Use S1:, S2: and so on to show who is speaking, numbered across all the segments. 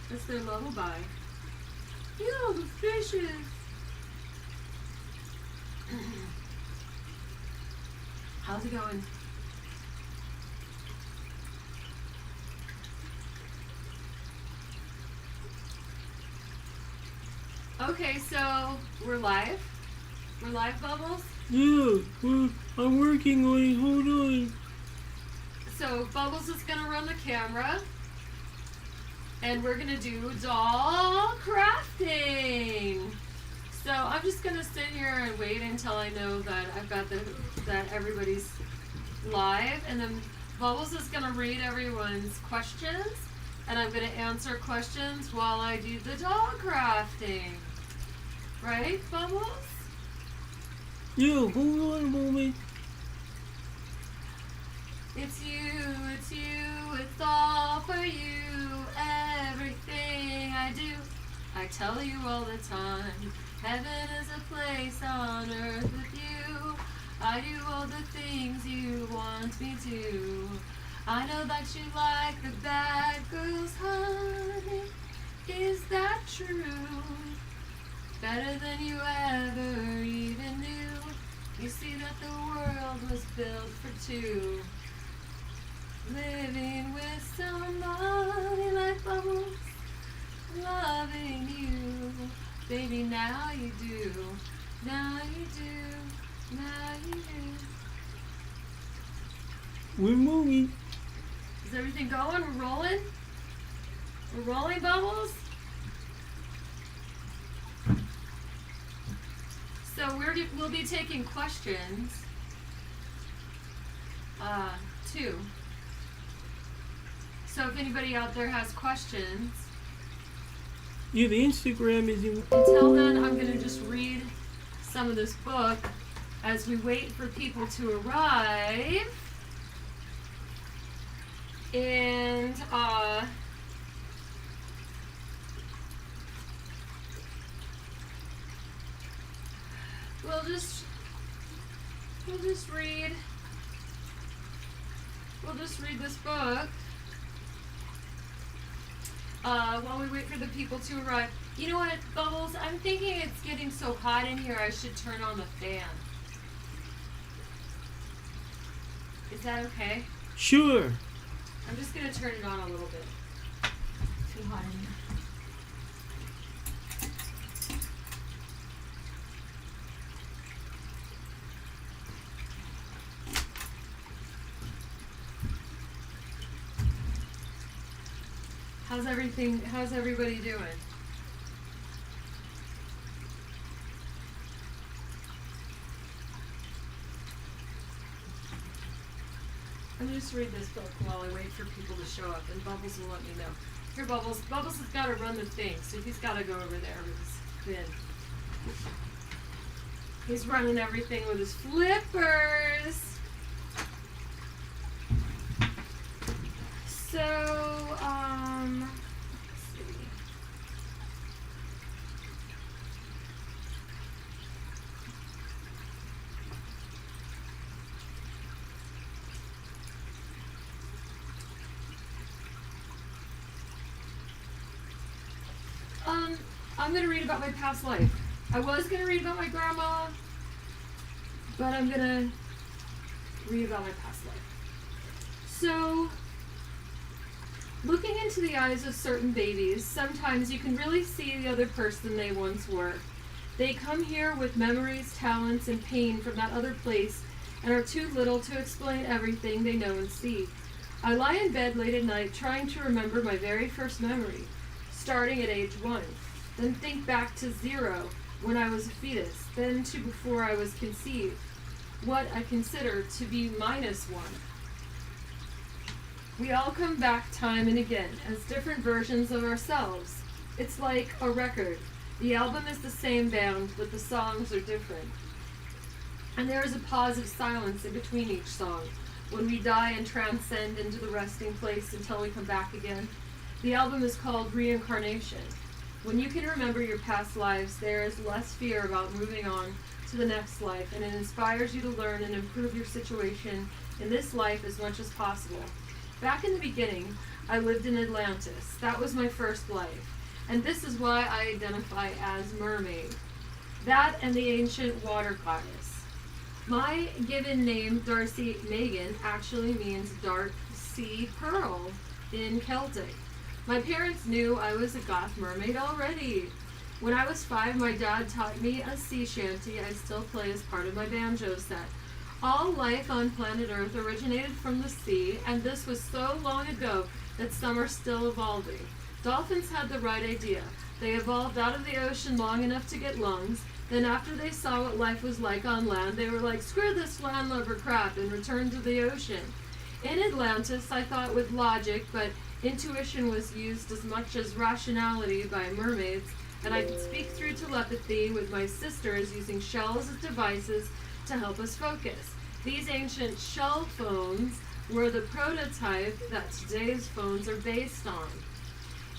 S1: That's their lullaby. Ew, the fishes. How's it going? Okay, so we're live. We're live, Bubbles.
S2: Yeah, I'm working on it. Hold on.
S1: So Bubbles is gonna run the camera, and we're gonna do doll crafting. So I'm just gonna sit here and wait until I know that I've got that everybody's live, and then Bubbles is gonna read everyone's questions, and I'm gonna answer questions while I do the doll crafting. Right, Bubbles?
S2: Yeah, hold on a moment.
S1: It's you, it's all for you, everything I do. I tell you all the time, heaven is a place on earth with you. I do all the things you want me to. I know that you like the bad girls, honey. Is that true? Better than you ever even knew. You see that the world was built for two. Living with somebody like Bubbles, loving you. Baby, now you do. Now you do. Now you do.
S2: We're moving.
S1: Is everything going? We're rolling? We're rolling, Bubbles? So we'll be taking questions. Too. So if anybody out there has questions,
S2: Yeah, the Instagram is in.
S1: until then I'm going to just read some of this book as we wait for people to arrive. And we'll just read this book while we wait for the people to arrive. You know what, Bubbles? I'm thinking it's getting so hot in here I should turn on the fan. Is that okay?
S2: Sure.
S1: I'm just going to turn it on a little bit. Too hot in here. How's everybody doing? I'm going to just read this book while I wait for people to show up, and Bubbles will let me know. Here, Bubbles. Bubbles has got to run the thing, so he's got to go over there with his bin. He's running everything with his flippers. So, let's see. I'm going to read about my past life. I was going to read about my grandma, but I'm going to read about my past life. So, looking into the eyes of certain babies, sometimes you can really see the other person they once were. They come here with memories, talents, and pain from that other place and are too little to explain everything they know and see. I lie in bed late at night trying to remember my very first memory, starting at age 1. Then think back to 0, when I was a fetus, then to before I was conceived, what I consider to be -1. We all come back time and again as different versions of ourselves. It's like a record. The album is the same band, but the songs are different. And there is a pause of silence in between each song, when we die and transcend into the resting place until we come back again. The album is called Reincarnation. When you can remember your past lives, there is less fear about moving on to the next life, and it inspires you to learn and improve your situation in this life as much as possible. Back in the beginning, I lived in Atlantis. That was my first life. And this is why I identify as mermaid. That and the ancient water goddess. My given name, Darcy Megan, actually means dark sea pearl in Celtic. My parents knew I was a goth mermaid already. When I was 5, my dad taught me a sea shanty I still play as part of my banjo set. All life on planet Earth originated from the sea, and this was so long ago that some are still evolving. Dolphins had the right idea. They evolved out of the ocean long enough to get lungs. Then after they saw what life was like on land, they were like, screw this landlubber crap, and returned to the ocean. In Atlantis, I thought with logic, but intuition was used as much as rationality by mermaids, and I could speak through telepathy with my sisters using shells as devices to help us focus. These ancient shell phones were the prototype that today's phones are based on.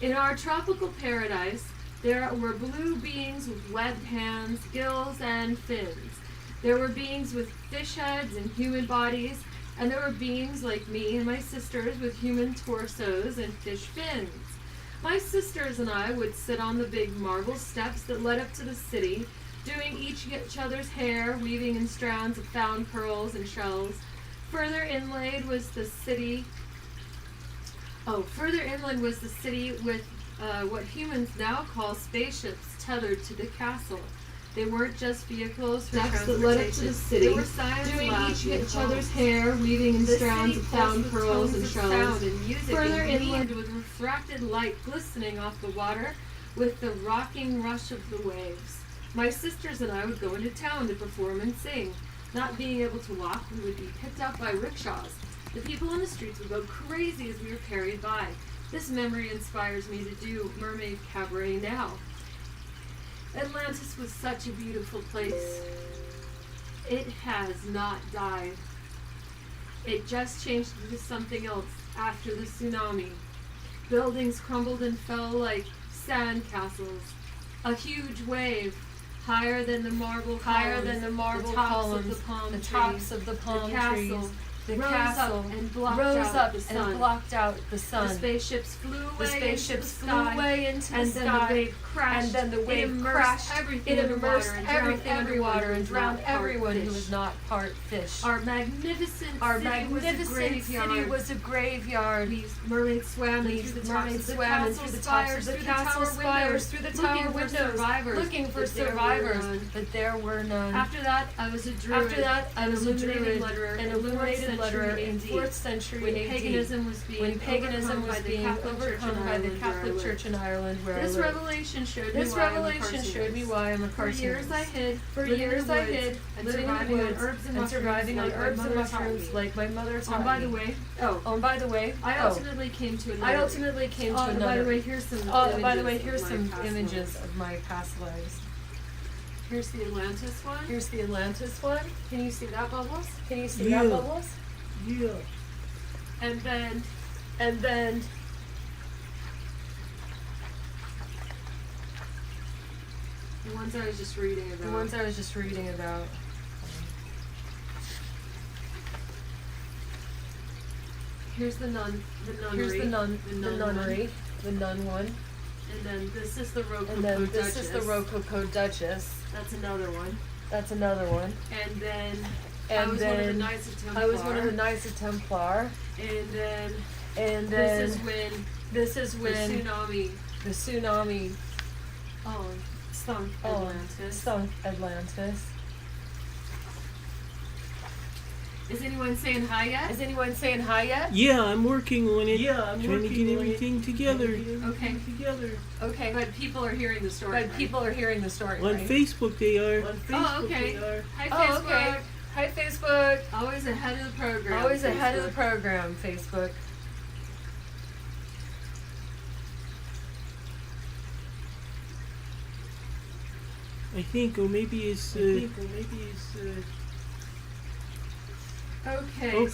S1: In our tropical paradise, there were blue beings with webbed hands, gills, and fins. There were beings with fish heads and human bodies, and there were beings like me and my sisters with human torsos and fish fins. My sisters and I would sit on the big marble steps that led up to the city, doing each other's hair, weaving in strands of found pearls and shells. Further inland was the city with what humans now call spaceships tethered to the castle. They weren't just vehicles for transportation. That led up to the city, they were science doing each other's hair, weaving in strands of found pearls and shells. Sound and music. Further inland with refracted light glistening off the water with the rocking rush of the waves. My sisters and I would go into town to perform and sing. Not being able to walk, we would be picked up by rickshaws. The people on the streets would go crazy as we were carried by. This memory inspires me to do mermaid cabaret now. Atlantis was such a beautiful place. It has not died. It just changed into something else after the tsunami. Buildings crumbled and fell like sand castles. A huge wave, higher than the marble columns, the tops of the palm trees, the castle rose up and blocked out the sun. The spaceships flew away into the sky, and then the wave crashed. It immersed everything underwater and drowned everyone who was not part fish. Our magnificent city was a graveyard. These mermaids swam in through the tops of the castle spires, through the tower windows, looking for survivors, but there were none. After that, I was a druid, an illuminated letterer in 4th century when paganism was being overcome by the Catholic Church in Ireland, where this revelation showed me why I'm a carcinist. For years I hid, living in the woods and surviving on herbs and mushrooms like my mother taught me. By the way, I ultimately came to another. By the way, here's some images of my past lives. Here's the Atlantis one. Can you see that, Bubbles?
S2: Yeah.
S1: And then the ones I was just reading about. Here's the nunnery. The nun one. And then this is the Rococo Duchess. That's another one. And then I was one of the Knights of Templar. And then this is when the tsunami sunk Atlantis. Is anyone saying hi yet?
S2: Yeah, I'm working on it. Trying to get everything together.
S1: Okay. But people are hearing the story.
S2: On Facebook they are.
S1: Hi, Facebook. Hi, Facebook. Always ahead of the program. Facebook.
S2: I think, or maybe it's.
S1: Okay.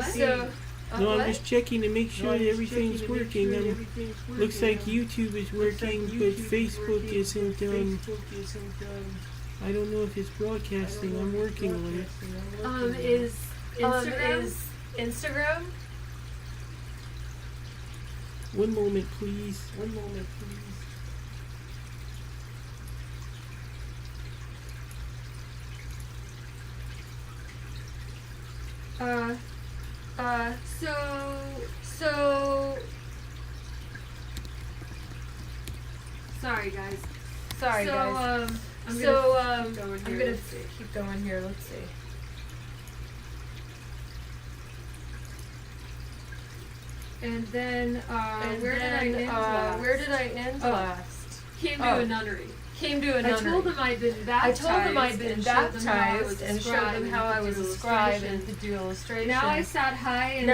S1: So.
S2: No, I'm just checking to make sure that everything's working. Looks like YouTube is working, but Facebook isn't. I don't know if it's broadcasting. I'm working on it.
S1: Is Instagram?
S2: One moment, please. One moment, please.
S1: So sorry guys.
S3: Sorry, guys.
S1: I'm
S3: gonna keep going here. Let's see.
S1: And then where did I end last?
S3: Where did I end last?
S1: Came to a nunnery.
S3: Came to a
S1: I
S3: nunnery.
S1: told them I'd been baptized
S3: and showed them how I was a scribe and could do illustrations.
S1: Now I sat high in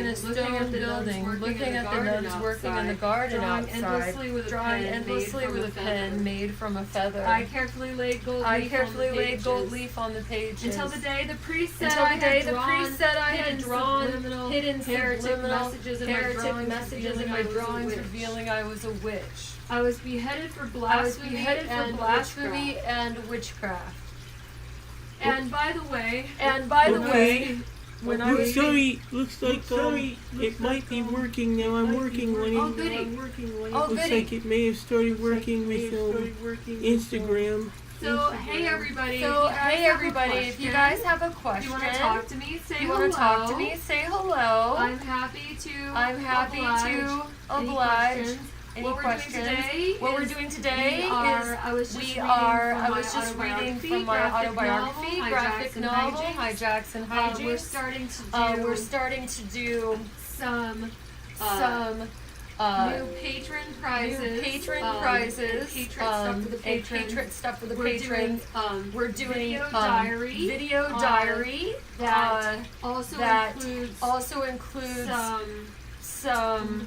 S1: a stone building,
S3: looking at the nuns working in the garden outside,
S1: drawing endlessly with a pen
S3: made from a feather.
S1: I carefully laid gold
S3: leaf on the pages
S1: until the day the priest said I had drawn
S3: hidden
S1: heretic messages
S3: in my drawings revealing I was a witch.
S1: I was beheaded for blasphemy
S3: and witchcraft.
S1: And by the way,
S3: when I was
S2: looks like it might be working now. I'm working on it.
S1: Oh, goody.
S2: Looks like it may have started working with Instagram.
S1: So hey everybody.
S3: If you guys have a question,
S1: you want to talk to me, say
S3: hello.
S1: I'm happy to
S3: oblige.
S1: What we're doing today is I was just reading from my autobiography, graphic novel, Hijacks and Hijinks.
S3: We're starting to do some
S1: new patron prizes,
S3: and patron stuff for the patrons. We're doing video diary that also includes some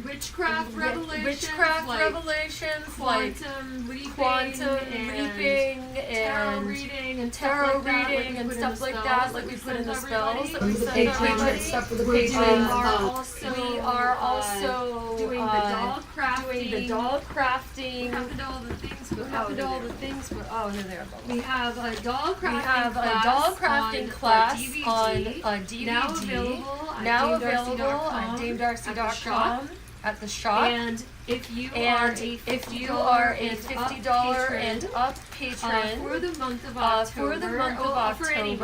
S1: witchcraft revelations,
S3: quantum leaping, and tarot reading and stuff like that, like we put in the spells that we send out.
S1: Stuff for the patrons.
S3: We are also
S1: doing the doll crafting.
S3: We have all the things. Here they are.
S1: We have a doll crafting
S3: class on
S1: DVD.
S3: Now available on DameDarcy.com at the shop.
S1: And if you
S3: are a $50 and up patron
S1: for the month of October,
S3: for any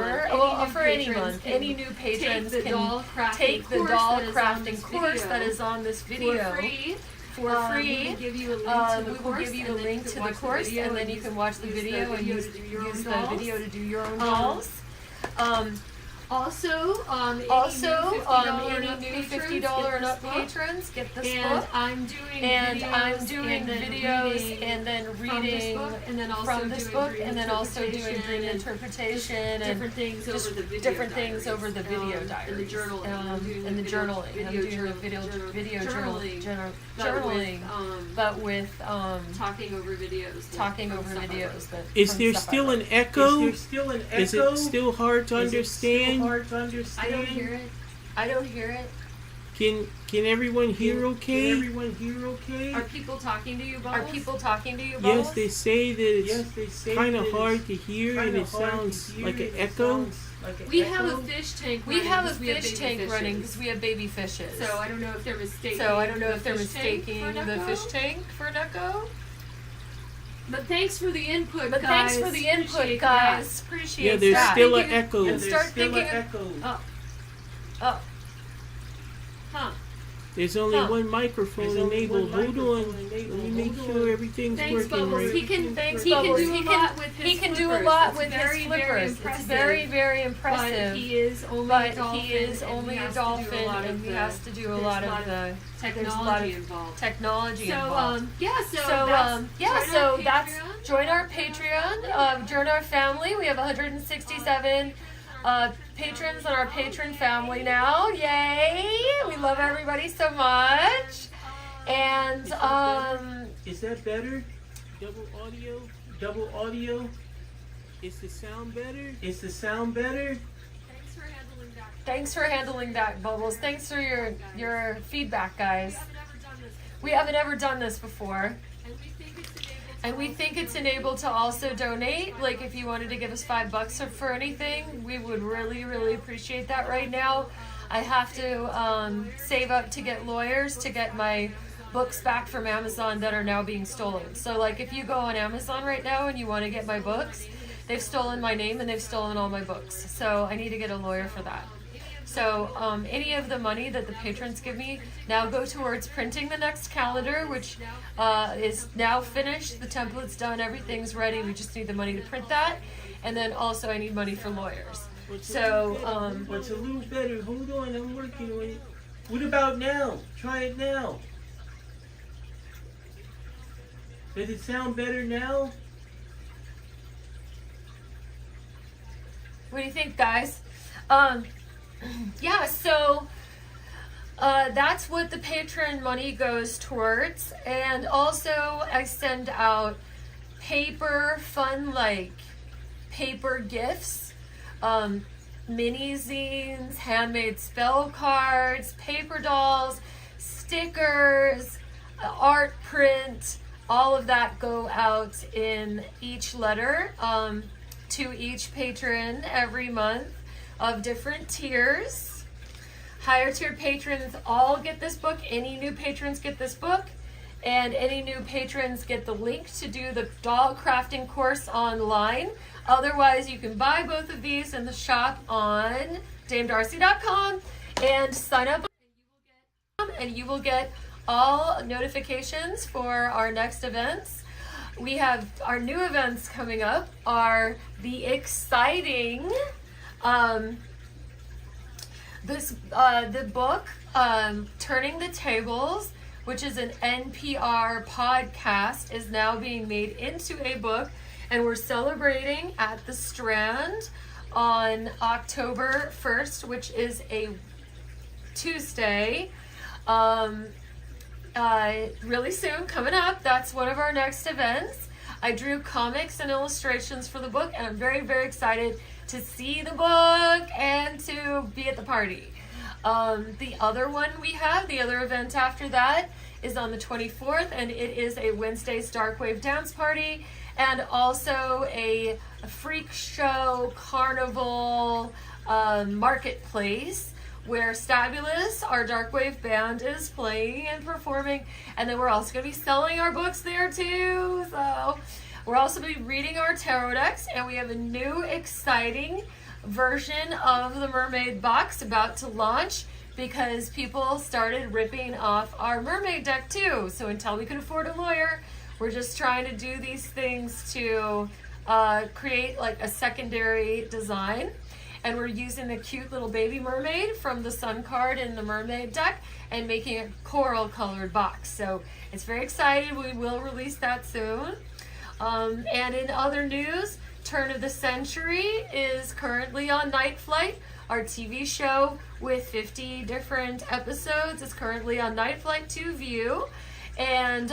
S3: month, any new patrons can take the doll crafting course that is on this video. For free.
S1: We will give you a link to the course,
S3: and then you can watch the video and use the video to do your own dolls.
S1: Also, any new $50 and up patrons
S3: get this
S1: and
S3: book.
S1: I'm doing
S3: videos and then reading from this book, and then also doing dream interpretation and
S1: different things over the video diary
S3: and the journaling. I'm doing the video journaling, but with
S1: talking over videos.
S2: Is there still an echo? Is it still hard to understand?
S1: I don't hear it.
S2: Can everyone hear okay?
S1: Are people talking to you, Bubbles?
S2: Yes, they say that it's kind of hard to hear and it sounds like an echo.
S1: We have a fish tank
S3: running because we have baby fishes.
S1: So I don't know if they're mistaking
S3: the fish tank for an echo.
S1: But thanks for the input, guys.
S3: Appreciate
S2: Yeah, there's
S3: that.
S2: still an echo.
S3: And start thinking.
S2: There's only one microphone enabled. Hold on. Let me make sure everything's working
S1: Bubbles.
S2: right.
S1: He can do a lot with his flippers.
S3: It's very, very impressive.
S1: But he is only a dolphin,
S3: and he has to do a lot of the
S1: technology involved.
S3: Join our Patreon. Join our family. We have 167 patrons on our patron family now. Yay! We love everybody so much. And
S2: is that better? Double audio. Is the sound better?
S3: Thanks for handling that, Bubbles. Thanks for your feedback, guys. We haven't ever done this before. And we think it's enabled to also donate. Like if you wanted to give us $5 for anything, we would really, really appreciate that right now. I have to save up to get lawyers to get my books back from Amazon that are now being stolen. So like if you go on Amazon right now and you want to get my books, they've stolen my name and they've stolen all my books. So I need to get a lawyer for that. So any of the money that the patrons give me now go towards printing the next calendar, which is now finished. The template's done, everything's ready. We just need the money to print that. And then also I need money for lawyers. So
S2: what's a little better? Hold on, I'm working on it. What about now? Try it now. Does it sound better now?
S3: What do you think, guys? Yeah, so that's what the patron money goes towards. And also I send out paper, fun like paper gifts, mini zines, handmade spell cards, paper dolls, stickers, art print, all of that go out in each letter to each patron every month of different tiers. Higher tier patrons all get this book. Any new patrons get this book. And any new patrons get the link to do the doll crafting course online. Otherwise, you can buy both of these in the shop on damedarcy.com and sign up, and you will get all notifications for our next events. We have our new events coming up are the exciting the book Turning the Tables, which is an NPR podcast, is now being made into a book, and we're celebrating at the Strand on October 1st, which is a Tuesday. Really soon, coming up. That's one of our next events. I drew comics and illustrations for the book, and I'm very, very excited to see the book and to be at the party. The other one we have, the other event after that, is on the 24th, and it is a Wednesday's Dark Wave Dance Party, and also a freak show, carnival, marketplace, where Stabulous, our Dark Wave band, is playing and performing, and then we're also going to be selling our books there too. So we're also going to be reading our tarot decks, and we have a new exciting version of the mermaid box about to launch because people started ripping off our mermaid deck too. So until we can afford a lawyer, we're just trying to do these things to create like a secondary design. And we're using the cute little baby mermaid from the Sun card in the mermaid deck and making a coral colored box. So it's very exciting. We will release that soon. And in other news, Turn of the Century is currently on Night Flight. Our TV show with 50 different episodes is currently on Night Flight to view. And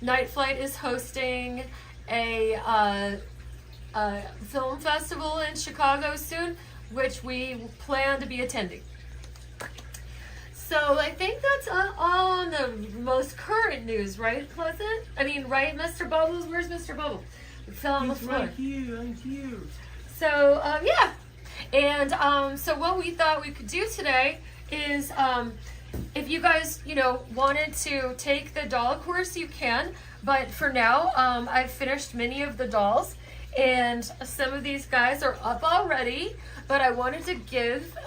S3: Night Flight is hosting a film festival in Chicago soon, which we plan to be attending. So I think that's all on the most current news, right, Pleasant? I mean, right, Mr. Bubbles? Where's Mr. Bubbles? We fell on the floor.
S2: Right here, I'm here.
S3: So, yeah. And so what we thought we could do today is if you guys, wanted to take the doll course, you can. But for now, I've finished many of the dolls. And some of these guys are up already, but I wanted to give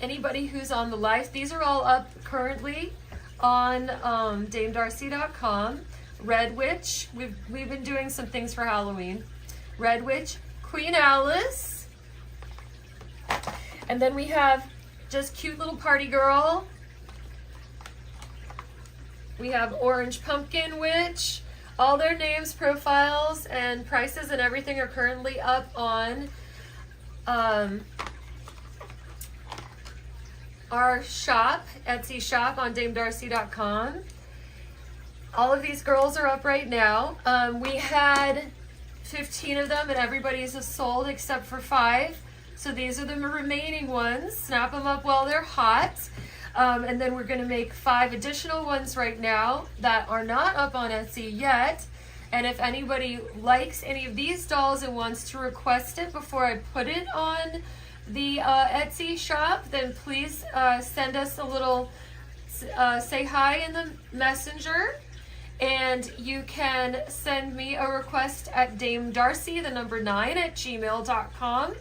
S3: anybody who's on the live, these are all up currently on damedarcy.com. Red Witch, we've been doing some things for Halloween. Red Witch, Queen Alice, and then we have just cute little party girl. We have Orange Pumpkin Witch. All their names, profiles, and prices and everything are currently up on our shop, Etsy shop on damedarcy.com. All of these girls are up right now. We had 15 of them and everybody's sold except for 5. So these are the remaining ones. Snap them up while they're hot. And then we're going to make 5 additional ones right now that are not up on Etsy yet. And if anybody likes any of these dolls and wants to request it before I put it on the Etsy shop, then please send us a little, say hi in the messenger. And you can send me a request at Dame Darcy, the number 9 at gmail.com.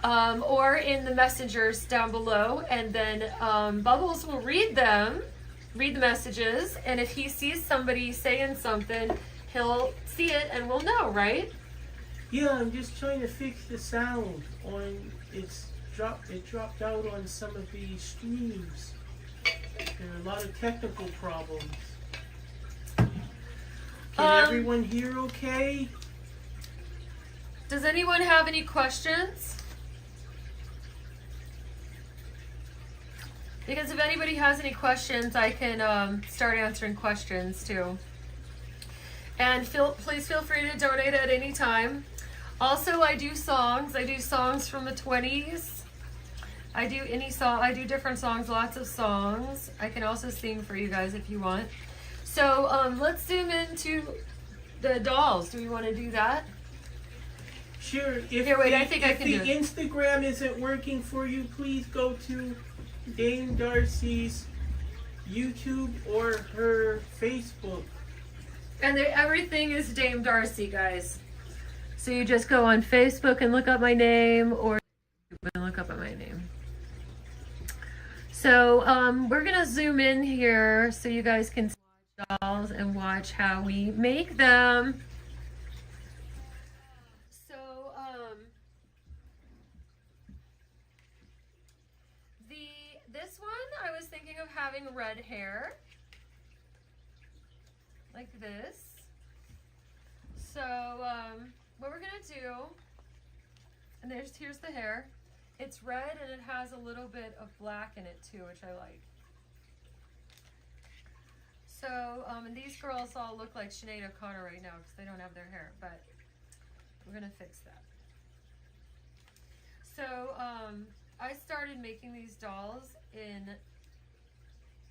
S3: Or in the messengers down below. And then Bubbles will read the messages. And if he sees somebody saying something, he'll see it and we'll know, right?
S2: Yeah, I'm just trying to fix the sound on it dropped out on some of the streams. There are a lot of technical problems. Can everyone hear okay?
S3: Does anyone have any questions? Because if anybody has any questions, I can start answering questions too. And please feel free to donate at any time. Also, I do songs. I do songs from the 20s. I do different songs, lots of songs. I can also sing for you guys if you want. So let's zoom into the dolls. Do we want to do that?
S2: Sure.
S3: I think I can do it.
S2: If the Instagram isn't working for you, please go to Dame Darcy's YouTube or her Facebook.
S3: And everything is Dame Darcy, guys. So you just go on Facebook and look up my name, or look up at my name. So we're gonna zoom in here so you guys can see dolls and watch how we make them. So this one I was thinking of having red hair like this. So what we're gonna do, and here's the hair. It's red and it has a little bit of black in it too, which I like. So, and these girls all look like Sinead O'Connor right now because they don't have their hair, but we're gonna fix that. So, I started making these dolls in,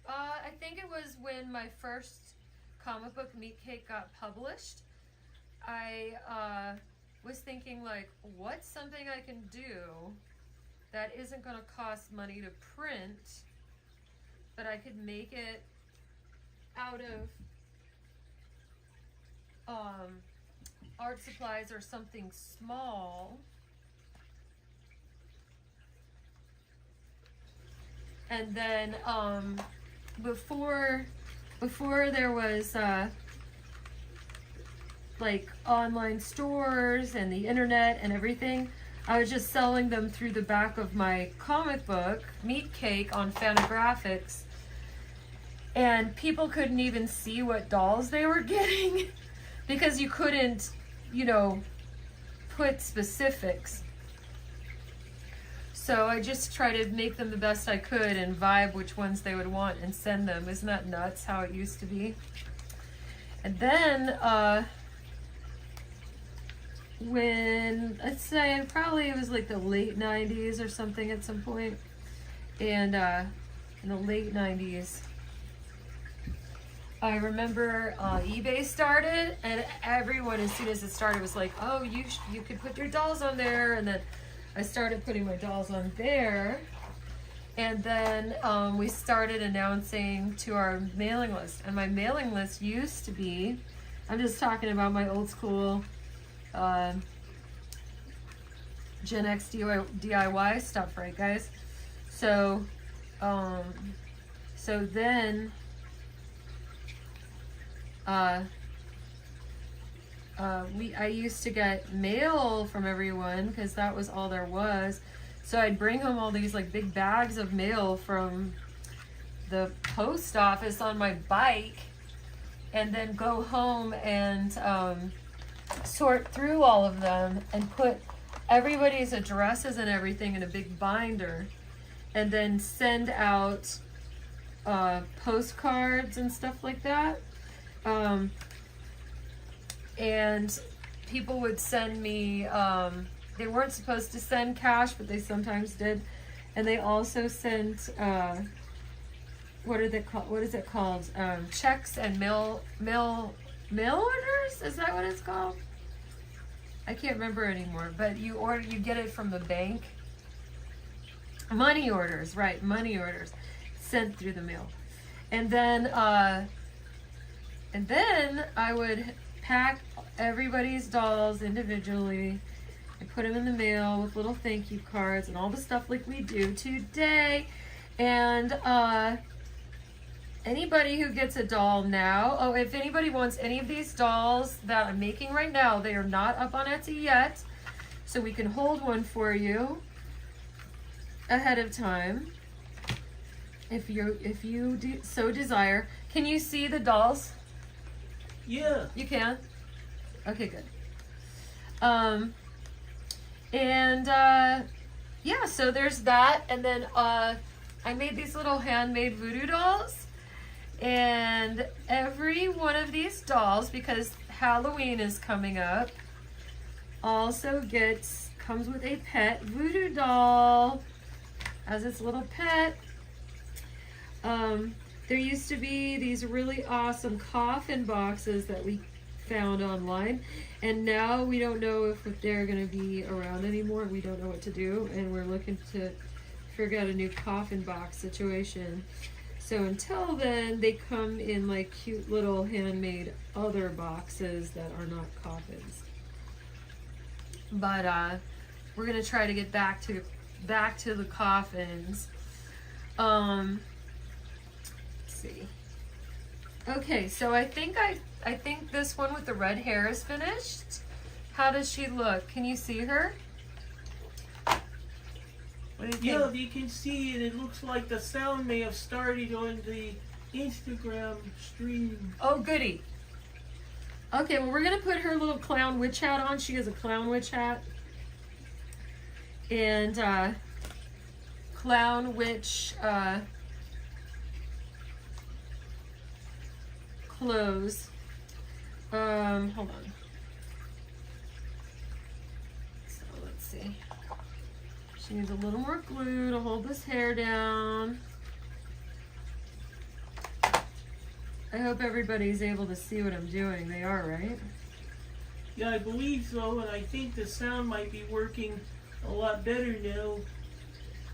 S3: I think it was when my first comic book, Meat Cake, got published. I was thinking, like, what's something I can do that isn't gonna cost money to print, but I could make it out of art supplies or something small. And then before there was like online stores and the internet and everything, I was just selling them through the back of my comic book, Meat Cake, on Fantagraphics. And people couldn't even see what dolls they were getting because you couldn't, put specifics. So I just try to make them the best I could and vibe which ones they would want and send them. Isn't that nuts how it used to be? And then when, let's say, probably it was like the late 90s or something at some point. And in the late 90s, I remember eBay started, and everyone, as soon as it started, was like, oh, you could put your dolls on there. And then I started putting my dolls on there. And then we started announcing to our mailing list. And my mailing list used to be, I'm just talking about my old school Gen X DIY stuff, right, guys? So, then I used to get mail from everyone because that was all there was. So I'd bring home all these like big bags of mail from the post office on my bike, and then go home and sort through all of them and put everybody's addresses and everything in a big binder, and then send out postcards and stuff like that. And people would send me, they weren't supposed to send cash, but they sometimes did. And they also sent, what is it called? Checks and mail orders? Is that what it's called? I can't remember anymore, but you get it from the bank. Money orders, right, money orders sent through the mail. And then I would pack everybody's dolls individually and put them in the mail with little thank you cards and all the stuff like we do today. And anybody who gets a doll now, oh, if anybody wants any of these dolls that I'm making right now, they are not up on Etsy yet, so we can hold one for you ahead of time if you so desire. Can you see the dolls?
S2: Yeah.
S3: You can? Okay, good. Yeah, so there's that. And then I made these little handmade voodoo dolls. And every one of these dolls, because Halloween is coming up, also comes with a pet voodoo doll as its little pet. There used to be these really awesome coffin boxes that we found online, and now we don't know if they're going to be around anymore. We don't know what to do, and we're looking to figure out a new coffin box situation. So until then, they come in like cute little handmade other boxes that are not coffins. But we're going to try to get back to the coffins. Let's see. Okay, so I think this one with the red hair is finished. How does she look? Can you see her? What do you
S2: Yeah,
S3: think?
S2: you can see it. It looks like the sound may have started on the Instagram stream.
S3: Oh, goody. Okay, well, we're going to put her little clown witch hat on. She has a clown witch hat. And clown witch clothes. Hold on. So let's see. She needs a little more glue to hold this hair down. I hope everybody's able to see what I'm doing. They are, right?
S2: Yeah, I believe so, and I think the sound might be working a lot better now.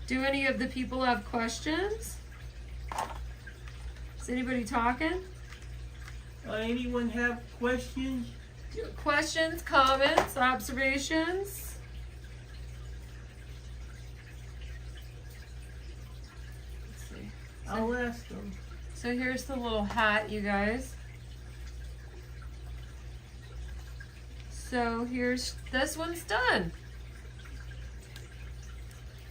S3: Do any of the people have questions? Is anybody talking?
S2: Anyone have questions?
S3: Questions, comments, observations? Let's see.
S2: I'll ask them.
S3: So here's the little hat, you guys. So this one's done.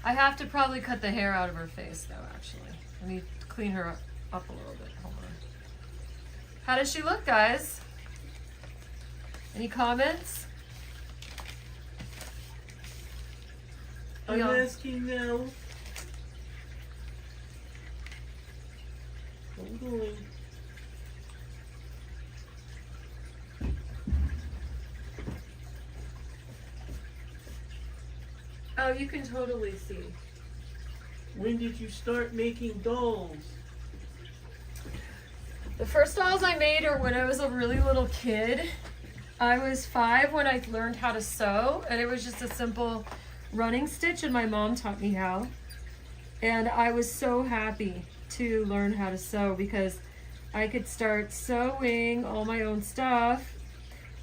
S3: I have to probably cut the hair out of her face though, actually. I need to clean her up a little bit. Hold on. How does she look, guys? Any comments?
S2: I'm
S3: Yeah.
S2: asking now. Hold on.
S3: Oh, you can totally see.
S2: When did you start making dolls?
S3: The first dolls I made are when I was a really little kid. I was 5 when I learned how to sew, and it was just a simple running stitch, and my mom taught me how. And I was so happy to learn how to sew because I could start sewing all my own stuff.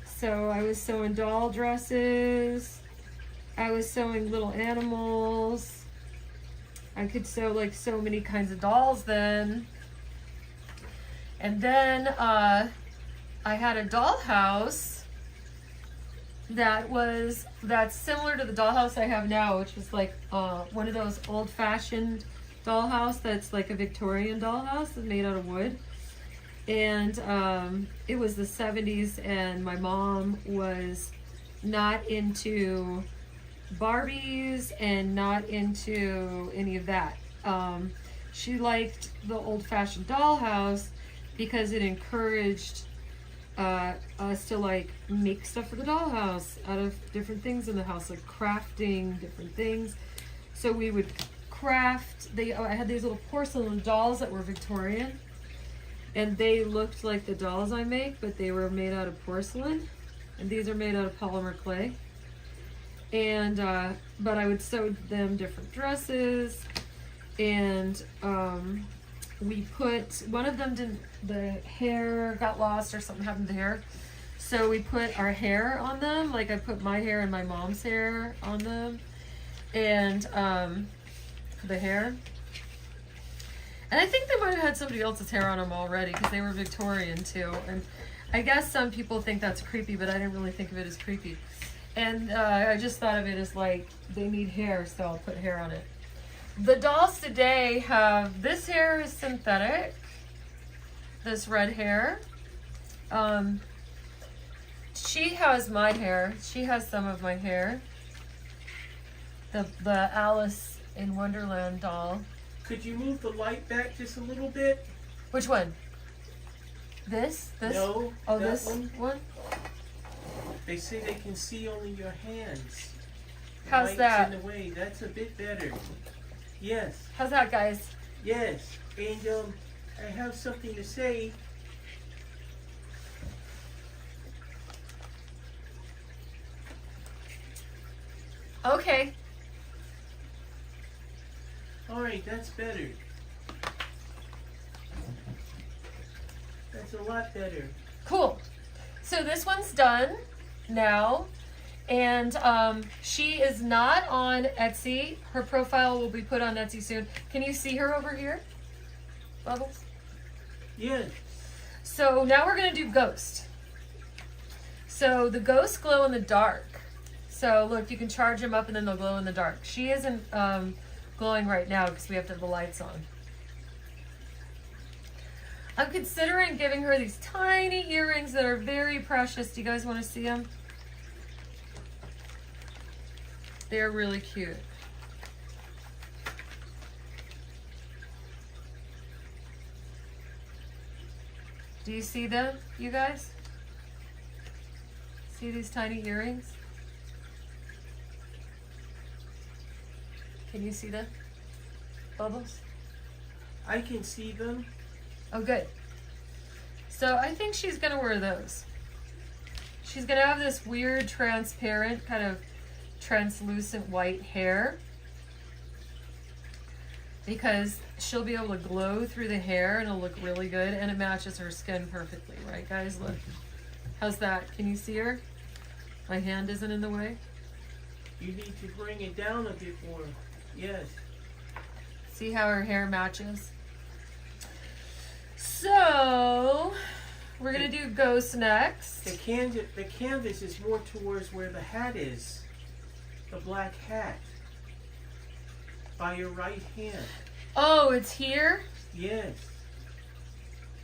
S3: So I was sewing doll dresses. I was sewing little animals. I could sew like so many kinds of dolls then. And then I had a dollhouse that's similar to the dollhouse I have now, which was like one of those old-fashioned dollhouse that's like a Victorian dollhouse that's made out of wood. And it was the 70s, and my mom was not into Barbies and not into any of that. She liked the old-fashioned dollhouse because it encouraged us to like make stuff for the dollhouse out of different things in the house, like crafting different things. So we would craft. I had these little porcelain dolls that were Victorian, and they looked like the dolls I make, but they were made out of porcelain, and these are made out of polymer clay. and but I would sew them different dresses, and we put, one of them didn't, the hair got lost or something happened to the hair, so we put our hair on them, like I put my hair and my mom's hair on them, and the hair. And I think they might have had somebody else's hair on them already because they were Victorian too. And I guess some people think that's creepy, but I didn't really think of it as creepy. And I just thought of it as like, they need hair, so I'll put hair on it. The dolls today have, this hair is synthetic, this red hair. She has my hair. She has some of my hair. The Alice in Wonderland doll.
S2: Could you move the light back just a little bit?
S3: Which one? This?
S2: No.
S3: Oh,
S2: that
S3: this one?
S2: They say they can see only your hands. The
S3: How's
S2: light's
S3: that?
S2: in the way. That's a bit better. Yes.
S3: How's that, guys?
S2: Yes. And I have something to say.
S3: Okay.
S2: All right, that's better. That's a lot better.
S3: Cool. So this one's done now, and she is not on Etsy. Her profile will be put on Etsy soon. Can you see her over here, Bubbles?
S2: Yes.
S3: So now we're gonna do Ghost. So the ghosts glow in the dark. So look, you can charge them up and then they'll glow in the dark. She isn't glowing right now because we have to have the lights on. I'm considering giving her these tiny earrings that are very precious. Do you guys want to see them? They're really cute. Do you see them, you guys? See these tiny earrings? Can you see them, Bubbles?
S2: I can see them.
S3: Oh, good. So I think she's gonna wear those. She's gonna have this weird transparent, kind of translucent white hair, because she'll be able to glow through the hair and it'll look really good, and it matches her skin perfectly, right guys? Look. How's that? Can you see her? My hand isn't in the way.
S2: You need to bring it down a bit more. Yes.
S3: See how her hair matches? So, we're gonna do Ghost next.
S2: The canvas is more towards where the hat is. The black hat. By your right hand.
S3: Oh, it's here?
S2: Yes.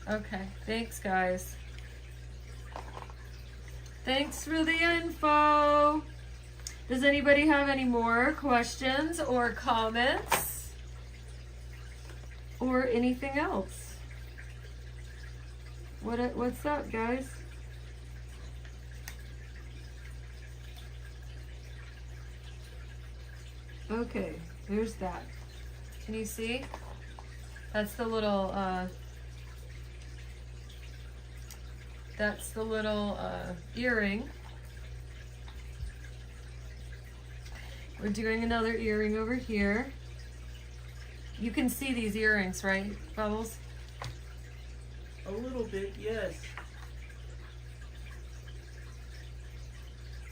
S3: Okay, thanks guys. Thanks for the info. Does anybody have any more questions or comments? Or anything else? What's up, guys? Okay, there's that. Can you see? That's the little earring. We're doing another earring over here. You can see these earrings, right, Bubbles?
S2: A little bit, yes.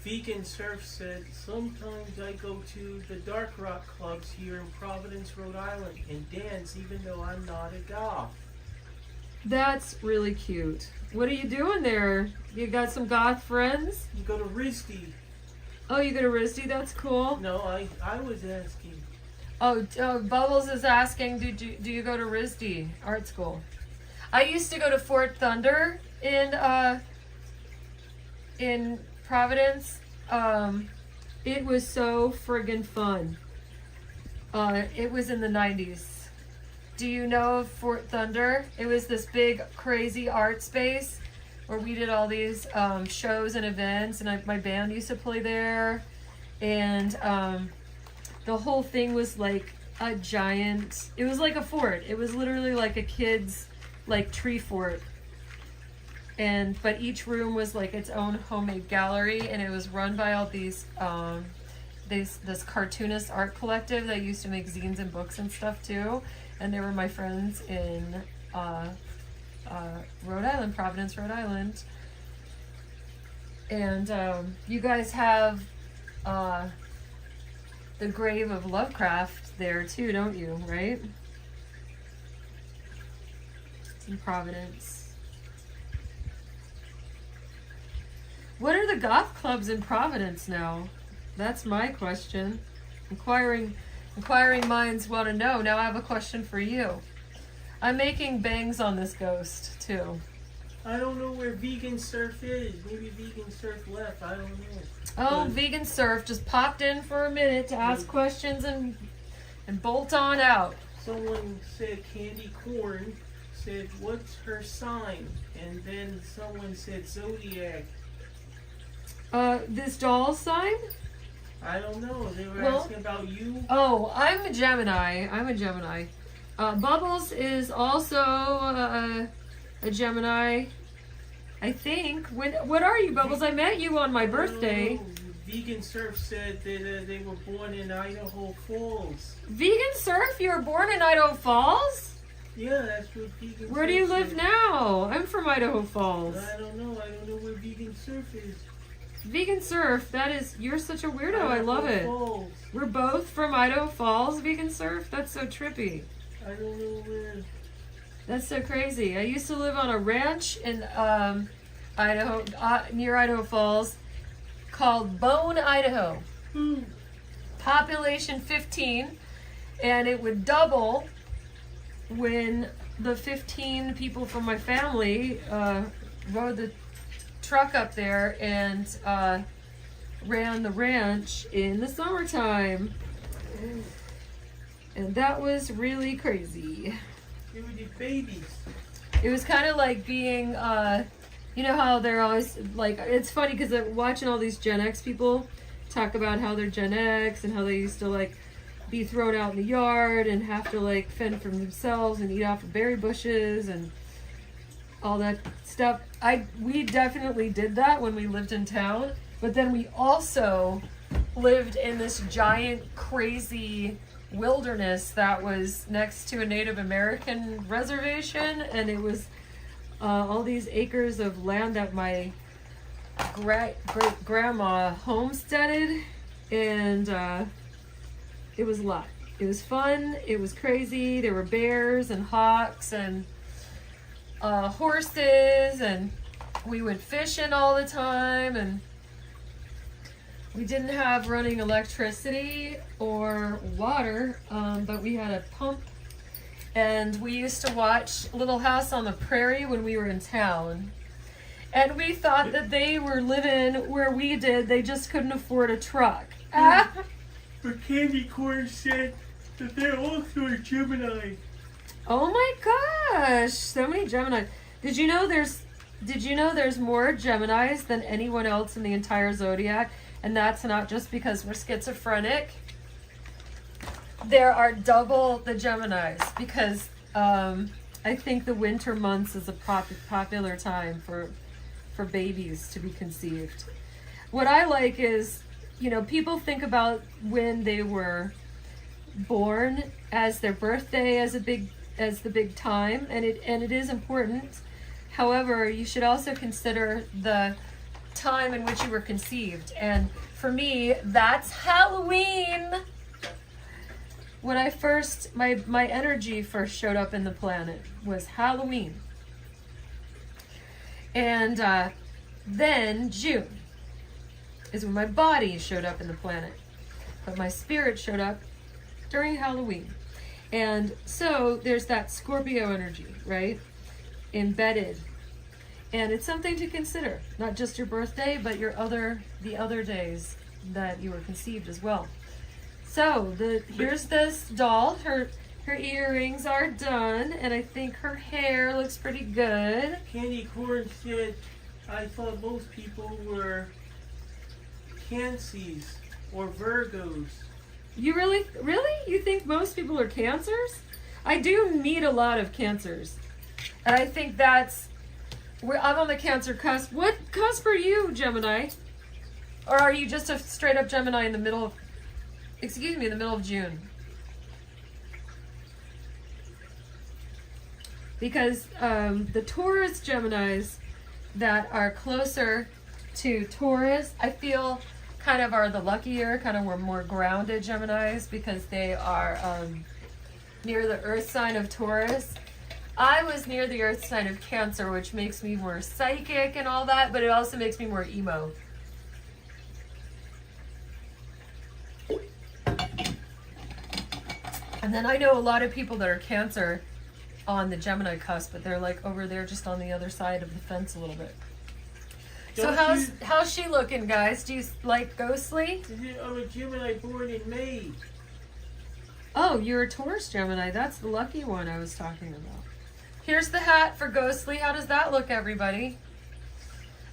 S2: Vegan Surf said, sometimes I go to the dark rock clubs here in Providence, Rhode Island and dance even though I'm not a goth.
S3: That's really cute. What are you doing there? You got some goth friends?
S2: You go to RISD.
S3: Oh, you go to RISD? That's cool.
S2: No, I was asking.
S3: Oh, Bubbles is asking, do you go to RISD art school? I used to go to Fort Thunder in Providence. It was so friggin' fun. It was in the 90s. Do you know of Fort Thunder? It was this big, crazy art space where we did all these shows and events, and my band used to play there. And the whole thing was like a giant, it was like a fort. It was literally like a kid's tree fort. But each room was like its own homemade gallery, and it was run by all these this cartoonist art collective that used to make zines and books and stuff too, and they were my friends in Rhode Island, Providence, Rhode Island. And you guys have the grave of Lovecraft there too, don't you? Right? In Providence. What are the goth clubs in Providence now? That's my question. Inquiring minds want to know. Now I have a question for you. I'm making bangs on this ghost too.
S2: I don't know where Vegan Surf is. Maybe Vegan Surf left. I don't know.
S3: Oh, Vegan Surf just popped in for a minute to ask questions and bolt on out.
S2: Someone said Candy Corn said, what's her sign? And then someone said Zodiac.
S3: This doll sign?
S2: I don't know. They were asking about you.
S3: Oh, I'm a Gemini. Bubbles is also a Gemini. I think. What are you, Bubbles? I met you on my birthday.
S2: Vegan Surf said that they were born in Idaho Falls.
S3: Vegan Surf? You were born in Idaho Falls?
S2: Yeah, that's what Vegan Surf
S3: Where do you live
S2: said.
S3: now? I'm from Idaho Falls.
S2: I don't know. I don't know where Vegan Surf is.
S3: Vegan Surf, you're such a weirdo. I love it.
S2: Falls.
S3: We're both from Idaho Falls, Vegan Surf? That's so trippy.
S2: I don't know where.
S3: That's so crazy. I used to live on a ranch in Idaho, near Idaho Falls, called Bone, Idaho. Population 15, and it would double when the 15 people from my family rode the truck up there and ran the ranch in the summertime. And that was really crazy.
S2: They were the babies.
S3: It was kind of like being, you know how they're always, like, it's funny because I'm watching all these Gen X people talk about how they're Gen X and how they used to, like, be thrown out in the yard and have to, like, fend for themselves and eat off of berry bushes and all that stuff. We definitely did that when we lived in town, but then we also lived in this giant, crazy wilderness that was next to a Native American reservation, and it was all these acres of land that my great grandma homesteaded, and it was a lot. It was fun. It was crazy. There were bears and hawks and horses, and we went fishing all the time, and we didn't have running electricity or water, but we had a pump, and we used to watch Little House on the Prairie when we were in town, and we thought that they were living where we did. They just couldn't afford a truck.
S2: But Candy Corn said that they're also a Gemini.
S3: Oh my gosh, so many Gemini. Did you know there's more Geminis than anyone else in the entire zodiac? And that's not just because we're schizophrenic. There are double the Geminis because I think the winter months is a popular time for babies to be conceived. What I like is, you know, people think about when they were born as their birthday as the big time, and it is important. However, you should also consider the time in which you were conceived, and for me that's Halloween. When I first my energy first showed up in the planet was Halloween, and then June is when my body showed up in the planet, but my spirit showed up during Halloween. And so there's that Scorpio energy, right, embedded. And it's something to consider, not just your birthday, but the other days that you were conceived as well. So here's this doll. Her earrings are done, and I think her hair looks pretty good.
S2: Candy Corn said, I thought most people were Cancers or Virgos.
S3: You really? You think most people are Cancers? I do meet a lot of Cancers, and I think I'm on the Cancer cusp. What cusp are you, Gemini? Or are you just a straight up Gemini in the middle excuse me, the middle of June. Because the Taurus Geminis that are closer to Taurus, I feel kind of are the luckier, kind of were more grounded Geminis because they are near the earth sign of Taurus. I was near the earth sign of Cancer, which makes me more psychic and all that, but it also makes me more emo. And then I know a lot of people that are Cancer on the Gemini cusp, but they're like over there just on the other side of the fence a little bit. So how's she looking, guys? Do you like Ghostly?
S2: I'm a Gemini born in May.
S3: Oh, you're a Taurus Gemini. That's the lucky one I was talking about. Here's the hat for Ghostly. How does that look, everybody?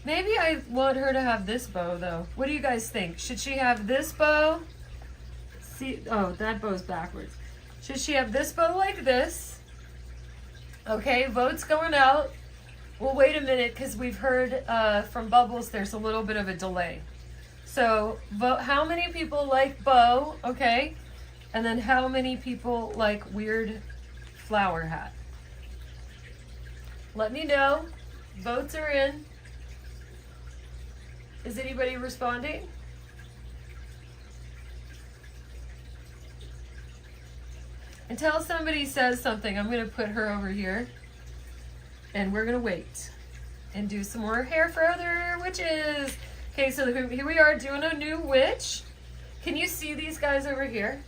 S3: Maybe I want her to have this bow, though. What do you guys think? Should she have this bow? See, oh, that bow's backwards. Should she have this bow like this? Okay, vote's going out. Well, wait a minute, because we've heard from Bubbles there's a little bit of a delay. So, vote. How many people like bow? Okay. And then how many people like weird flower hat? Let me know. Votes are in. Is anybody responding? Until somebody says something, I'm going to put her over here. And we're going to wait. And do some more hair for other witches. Okay, so here we are doing a new witch. Can you see these guys over here?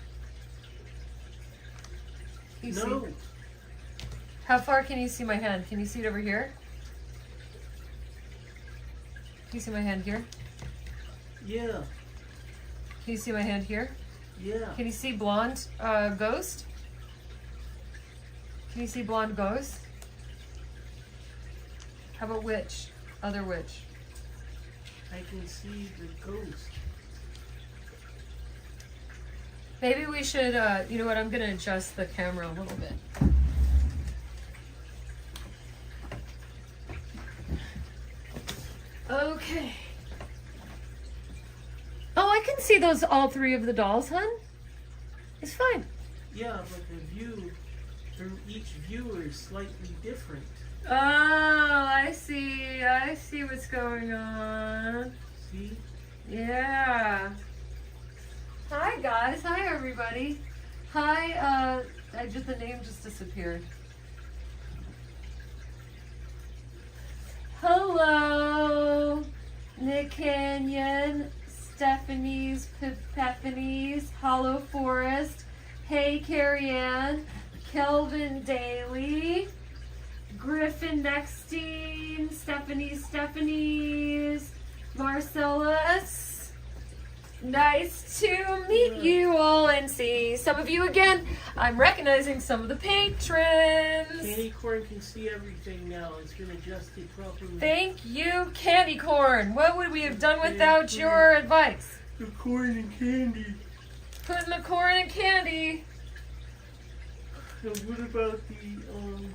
S3: You
S2: No.
S3: See? How far can you see my hand? Can you see it over here? Can you see my hand here?
S2: Yeah.
S3: Can you see my hand here?
S2: Yeah.
S3: Can you see blonde ghost? Can you see blonde ghost? How about witch? Other witch.
S2: I can see the ghost.
S3: Maybe we should, you know what, I'm going to adjust the camera a little bit. Okay. Oh, I can see those, all three of the dolls, hon. It's fine.
S2: Yeah, but the view through each viewer is slightly different.
S3: Oh, I see what's going on.
S2: See?
S3: Yeah. Hi guys, hi everybody. Hi, the name just disappeared. Hello, Nick Canyon, Stephanie's Epiphanies, Hollow Forest, Hey Carrie Ann, Kelvin Daly, Griffin Nextine, Stephanie's, Marcellus. Nice to meet you all and see some of you again. I'm recognizing some of the patrons.
S2: Candy corn can see everything now. It's been adjusted properly.
S3: Thank you, Candy Corn. What would we have done without your advice?
S2: The corn and candy.
S3: Putting the corn and candy.
S2: So what about the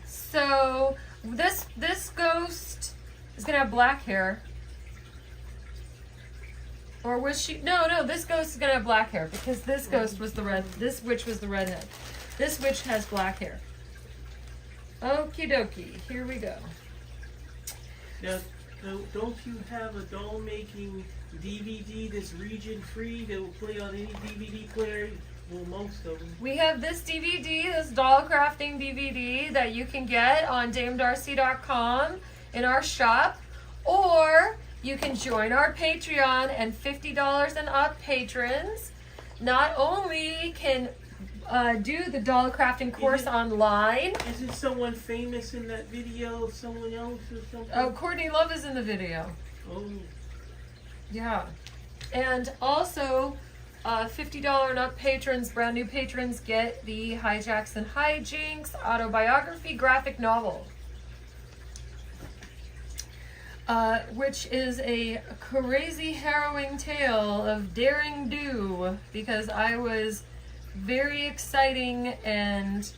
S3: So this ghost is gonna have black hair. Or was she? No, this ghost is gonna have black hair because this ghost was the red. This witch was the redhead. This witch has black hair. Okie dokie, here we go.
S2: Now, don't you have a doll making DVD that's region free that will play on any DVD player? Well, most of them.
S3: We have this DVD, this doll crafting DVD that you can get on DameDarcy.com in our shop, or you can join our Patreon, and $50 and up patrons not only can do the doll crafting course online.
S2: Is it someone famous in that video? Someone else or something?
S3: Oh, Courtney Love is in the video.
S2: Oh.
S3: Yeah. And also, $50 and up patrons, brand new patrons, get the Hijacks and Hijinks autobiography graphic novel. Which is a crazy, harrowing tale of daring do, because I was very exciting and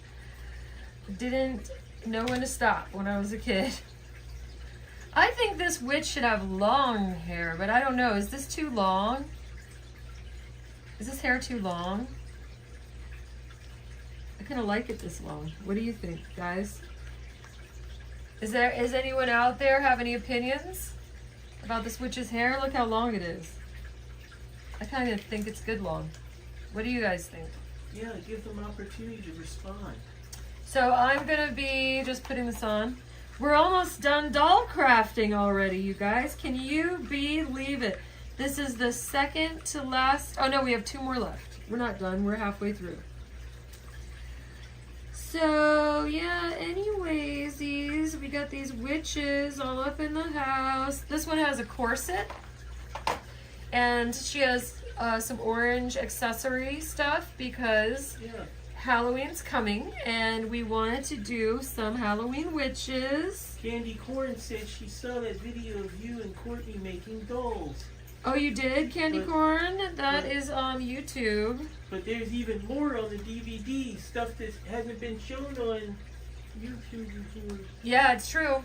S3: didn't know when to stop when I was a kid. I think this witch should have long hair, but I don't know. Is this too long? Is this hair too long? I kind of like it this long. What do you think, guys? Is anyone out there have any opinions about this witch's hair? Look how long it is. I kind of think it's good long. What do you guys think?
S2: Yeah, give them opportunity to respond.
S3: So I'm gonna be just putting this on. We're almost done doll crafting already, you guys. Can you believe it? This is the second to last. Oh no, we have 2 more left. We're not done. We're halfway through. So yeah, anyways, we got these witches all up in the house. This one has a corset, and she has some orange accessory stuff because Halloween's coming, and we wanted to do some Halloween witches.
S2: Candy Corn said she saw that video of you and Courtney making dolls.
S3: Oh, you did, Candy Corn? That is on YouTube.
S2: But there's even more on the DVD, stuff that hasn't been shown on YouTube before.
S3: Yeah, it's true.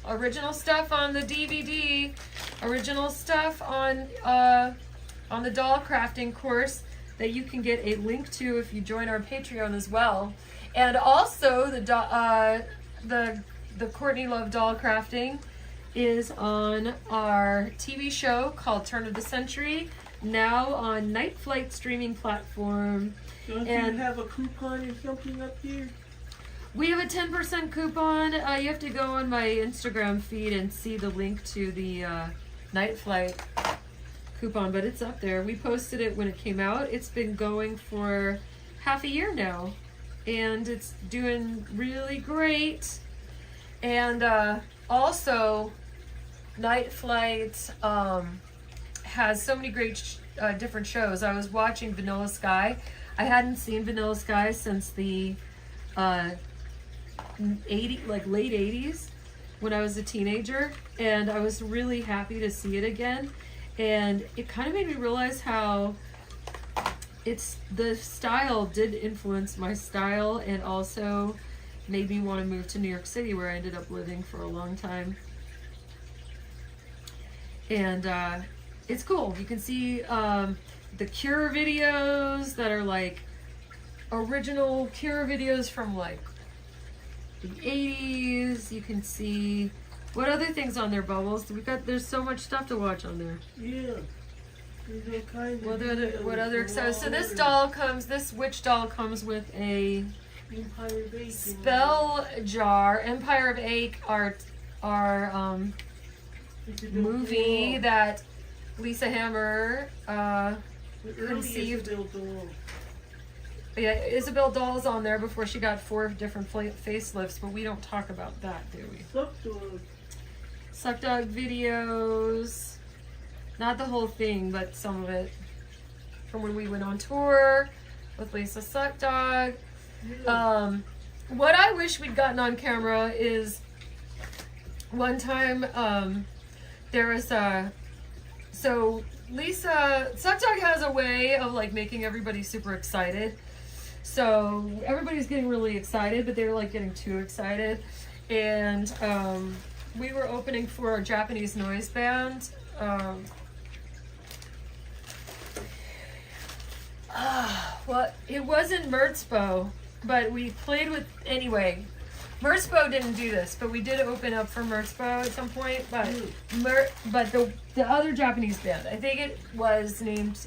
S3: Original stuff on the DVD. Original stuff on the doll crafting course that you can get a link to if you join our Patreon as well. And also the Courtney Love doll crafting is on our TV show called Turn of the Century, now on Night Flight streaming platform.
S2: Don't you have a coupon or something up there?
S3: We have a 10% coupon. You have to go on my Instagram feed and see the link to the Night Flight coupon, but it's up there. We posted it when it came out. It's been going for half a year now, and it's doing really great. And also, Night Flight has so many great different shows. I was watching Vanilla Sky. I hadn't seen Vanilla Sky since the late 80s when I was a teenager, and I was really happy to see it again. And it kind of made me realize how the style did influence my style, and also made me want to move to New York City, where I ended up living for a long time. And it's cool. You can see the Cure videos that are like original Cure videos from like the 80s. You can see what other things on there, Bubbles. There's so much stuff to watch on there.
S2: Yeah. There's all kinds of
S3: what other so this witch doll comes with a
S2: Empire of Ache
S3: spell jar. Empire of Ache, our movie that Lisa Hammer conceived. Yeah, Isabel Doll's on there before she got 4 different facelifts, but we don't talk about that, do we? Suck Dog videos. Not the whole thing, but some of it. From when we went on tour with Lisa Suck Dog. What I wish we'd gotten on camera is one time there was so Lisa Suck Dog has a way of like making everybody super excited. So everybody's getting really excited, but they're like getting too excited. And we were opening for a Japanese noise band. Well, it wasn't Merzbow, but we played with, anyway, Merzbow didn't do this, but we did open up for Merzbow at some point, but the other Japanese band, I think it was named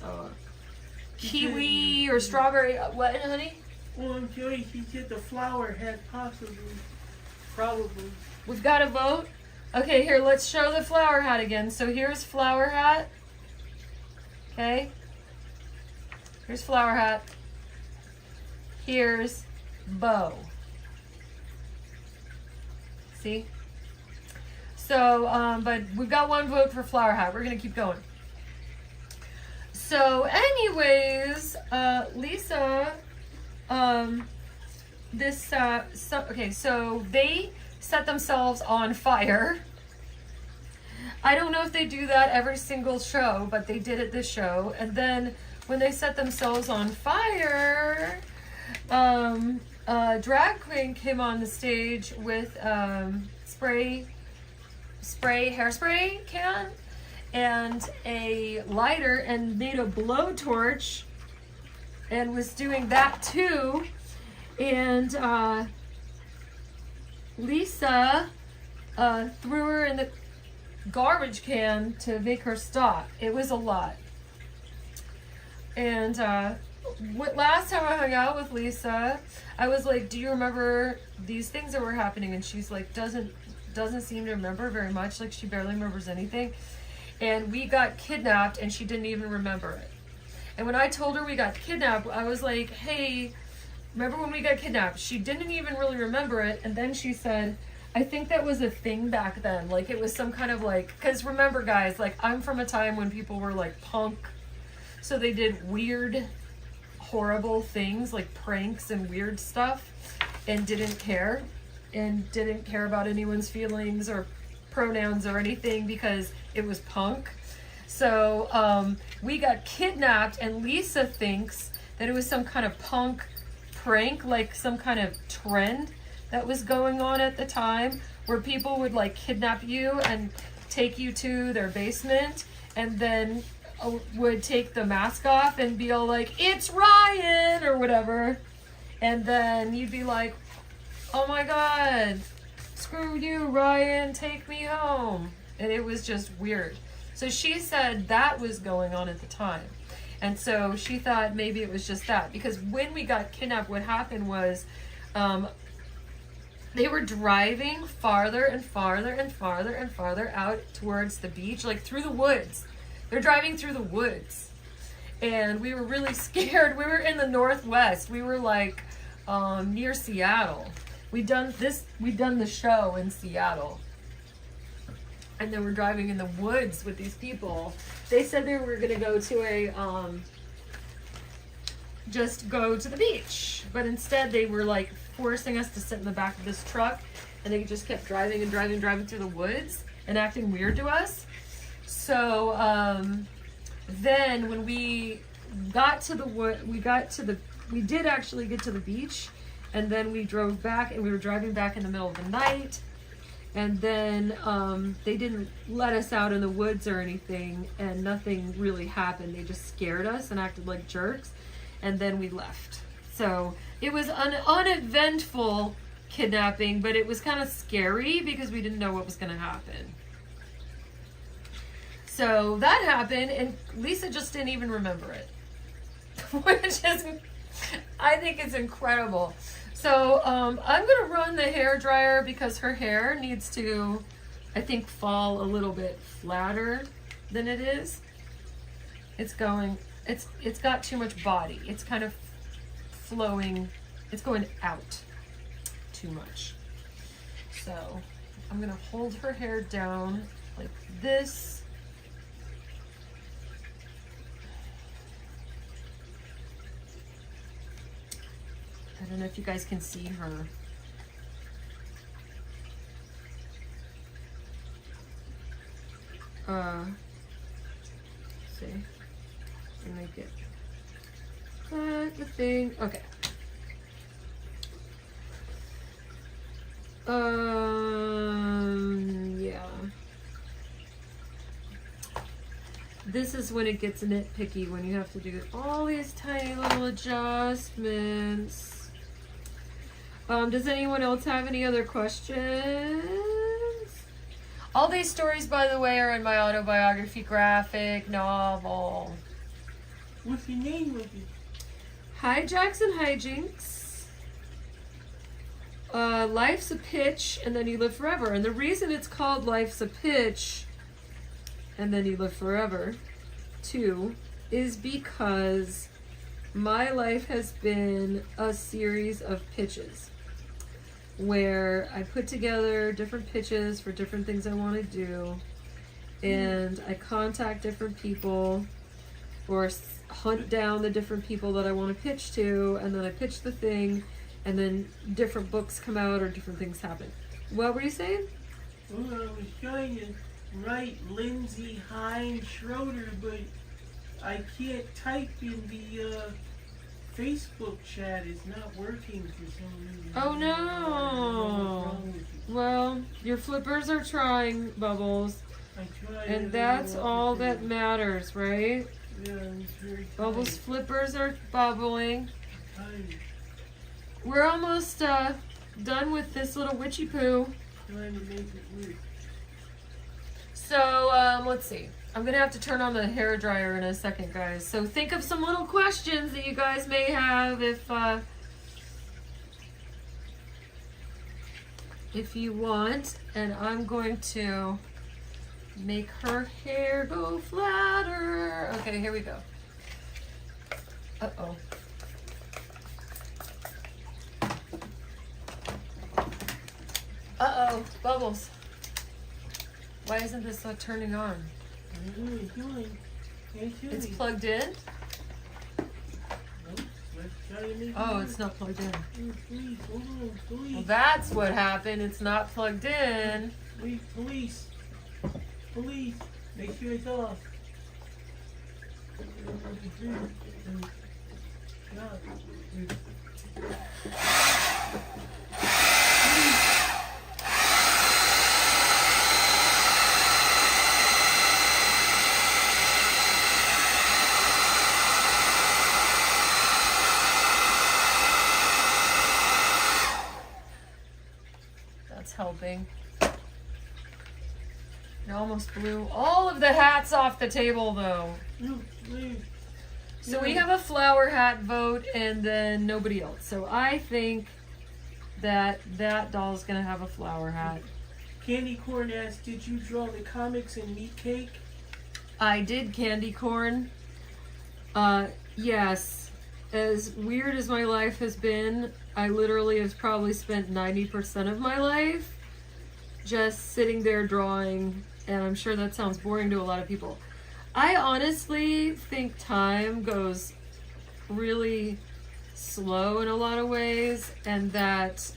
S3: Kiwi or Strawberry, what, honey?
S2: Well, Joey, she said the flower had probably.
S3: We've got to vote? Okay, here, let's show the flower hat again. So here's flower hat. Okay. Here's flower hat. Here's bow. See? So, but we've got 1 vote for flower hat. We're going to keep going. So, anyways, Lisa, okay, so they set themselves on fire. I don't know if they do that every single show, but they did it this show. And then when they set themselves on fire, drag queen came on the stage with hairspray can and a lighter and made a blowtorch and was doing that too. And Lisa threw her in the garbage can to make her stop. It was a lot. And last time I hung out with Lisa, I was like, do you remember these things that were happening? And she's like, doesn't seem to remember very much. Like, she barely remembers anything. And we got kidnapped and she didn't even remember it. And when I told her we got kidnapped, I was like, hey, remember when we got kidnapped? She didn't even really remember it. And then she said, I think that was a thing back then. Like, it was some kind of like, because remember guys, like, I'm from a time when people were like punk. So they did weird, horrible things like pranks and weird stuff and didn't care about anyone's feelings or pronouns or anything because it was punk. So we got kidnapped and Lisa thinks that it was some kind of punk prank, like some kind of trend that was going on at the time where people would like kidnap you and take you to their basement and then would take the mask off and be all like, it's Ryan or whatever. And then you'd be like, oh my God, screw you, Ryan, take me home. And it was just weird. So she said that was going on at the time. And so she thought maybe it was just that. Because when we got kidnapped, what happened was they were driving farther and farther and farther and farther out towards the beach, like through the woods. They're driving through the woods. And we were really scared. We were in the Northwest. We were like near Seattle. We'd done the show in Seattle. And then we're driving in the woods with these people. They said they were going to go to just go to the beach. But instead they were like forcing us to sit in the back of this truck. And they just kept driving and driving through the woods and acting weird to us. So then when we got to the wood, we did actually get to the beach. And then we drove back and we were driving back in the middle of the night. And then they didn't let us out in the woods or anything, and nothing really happened. They just scared us and acted like jerks, and then we left. So it was an uneventful kidnapping, but it was kind of scary because we didn't know what was going to happen. So that happened, and Lisa just didn't even remember it, which is, I think it's incredible. So I'm going to run the hair dryer because her hair needs to, I think, fall a little bit flatter than it is. It's got too much body. It's kind of flowing. It's going out too much. So I'm going to hold her hair down like this. I don't know if you guys can see her. See? Let me get the thing. Okay. Yeah. This is when it gets nitpicky, when you have to do all these tiny little adjustments. Does anyone else have any other questions? All these stories, by the way, are in my autobiography graphic novel.
S2: What's your name of it?
S3: Hijacks and Hijinks. Life's a Pitch, and Then You Live Forever. And the reason it's called Life's a Pitch, and Then You Live Forever, too, is because my life has been a series of pitches where I put together different pitches for different things I want to do, and I contact different people or hunt down the different people that I want to pitch to, and then I pitch the thing, and then different books come out or different things happen. What were you saying?
S2: Well, I was trying to write Lindsay Hines Schroeder, but I can't type in the Facebook chat. It's not working for some reason.
S3: Oh no! Well, your flippers are trying, Bubbles.
S2: I tried,
S3: And that's all that matters, right?
S2: Yeah, it's very
S3: Bubbles
S2: tight.
S3: flippers are bubbling.
S2: Tight.
S3: We're almost done with this little witchy poo.
S2: Trying to make it work.
S3: So let's see. I'm gonna have to turn on the hair dryer in a second, guys. So think of some little questions that you guys may have if you want, and I'm going to make her hair go flatter. Okay, here we go. Uh-oh. Uh-oh, Bubbles. Why isn't this not turning on? It's plugged in? Oh, it's not plugged in.
S2: Please, hold on, please.
S3: Well, that's what happened. It's not plugged in.
S2: Police. Make sure it's off.
S3: That's helping. It almost blew all of the hats off the table, though.
S2: No, please.
S3: So we have a flower hat vote and then nobody else. So I think that doll's gonna have a flower hat.
S2: Candy Corn asked, did you draw the comics in Meat Cake?
S3: I did, Candy Corn. Yes. As weird as my life has been, I literally have probably spent 90% of my life just sitting there drawing, and I'm sure that sounds boring to a lot of people. I honestly think time goes really slow in a lot of ways, and that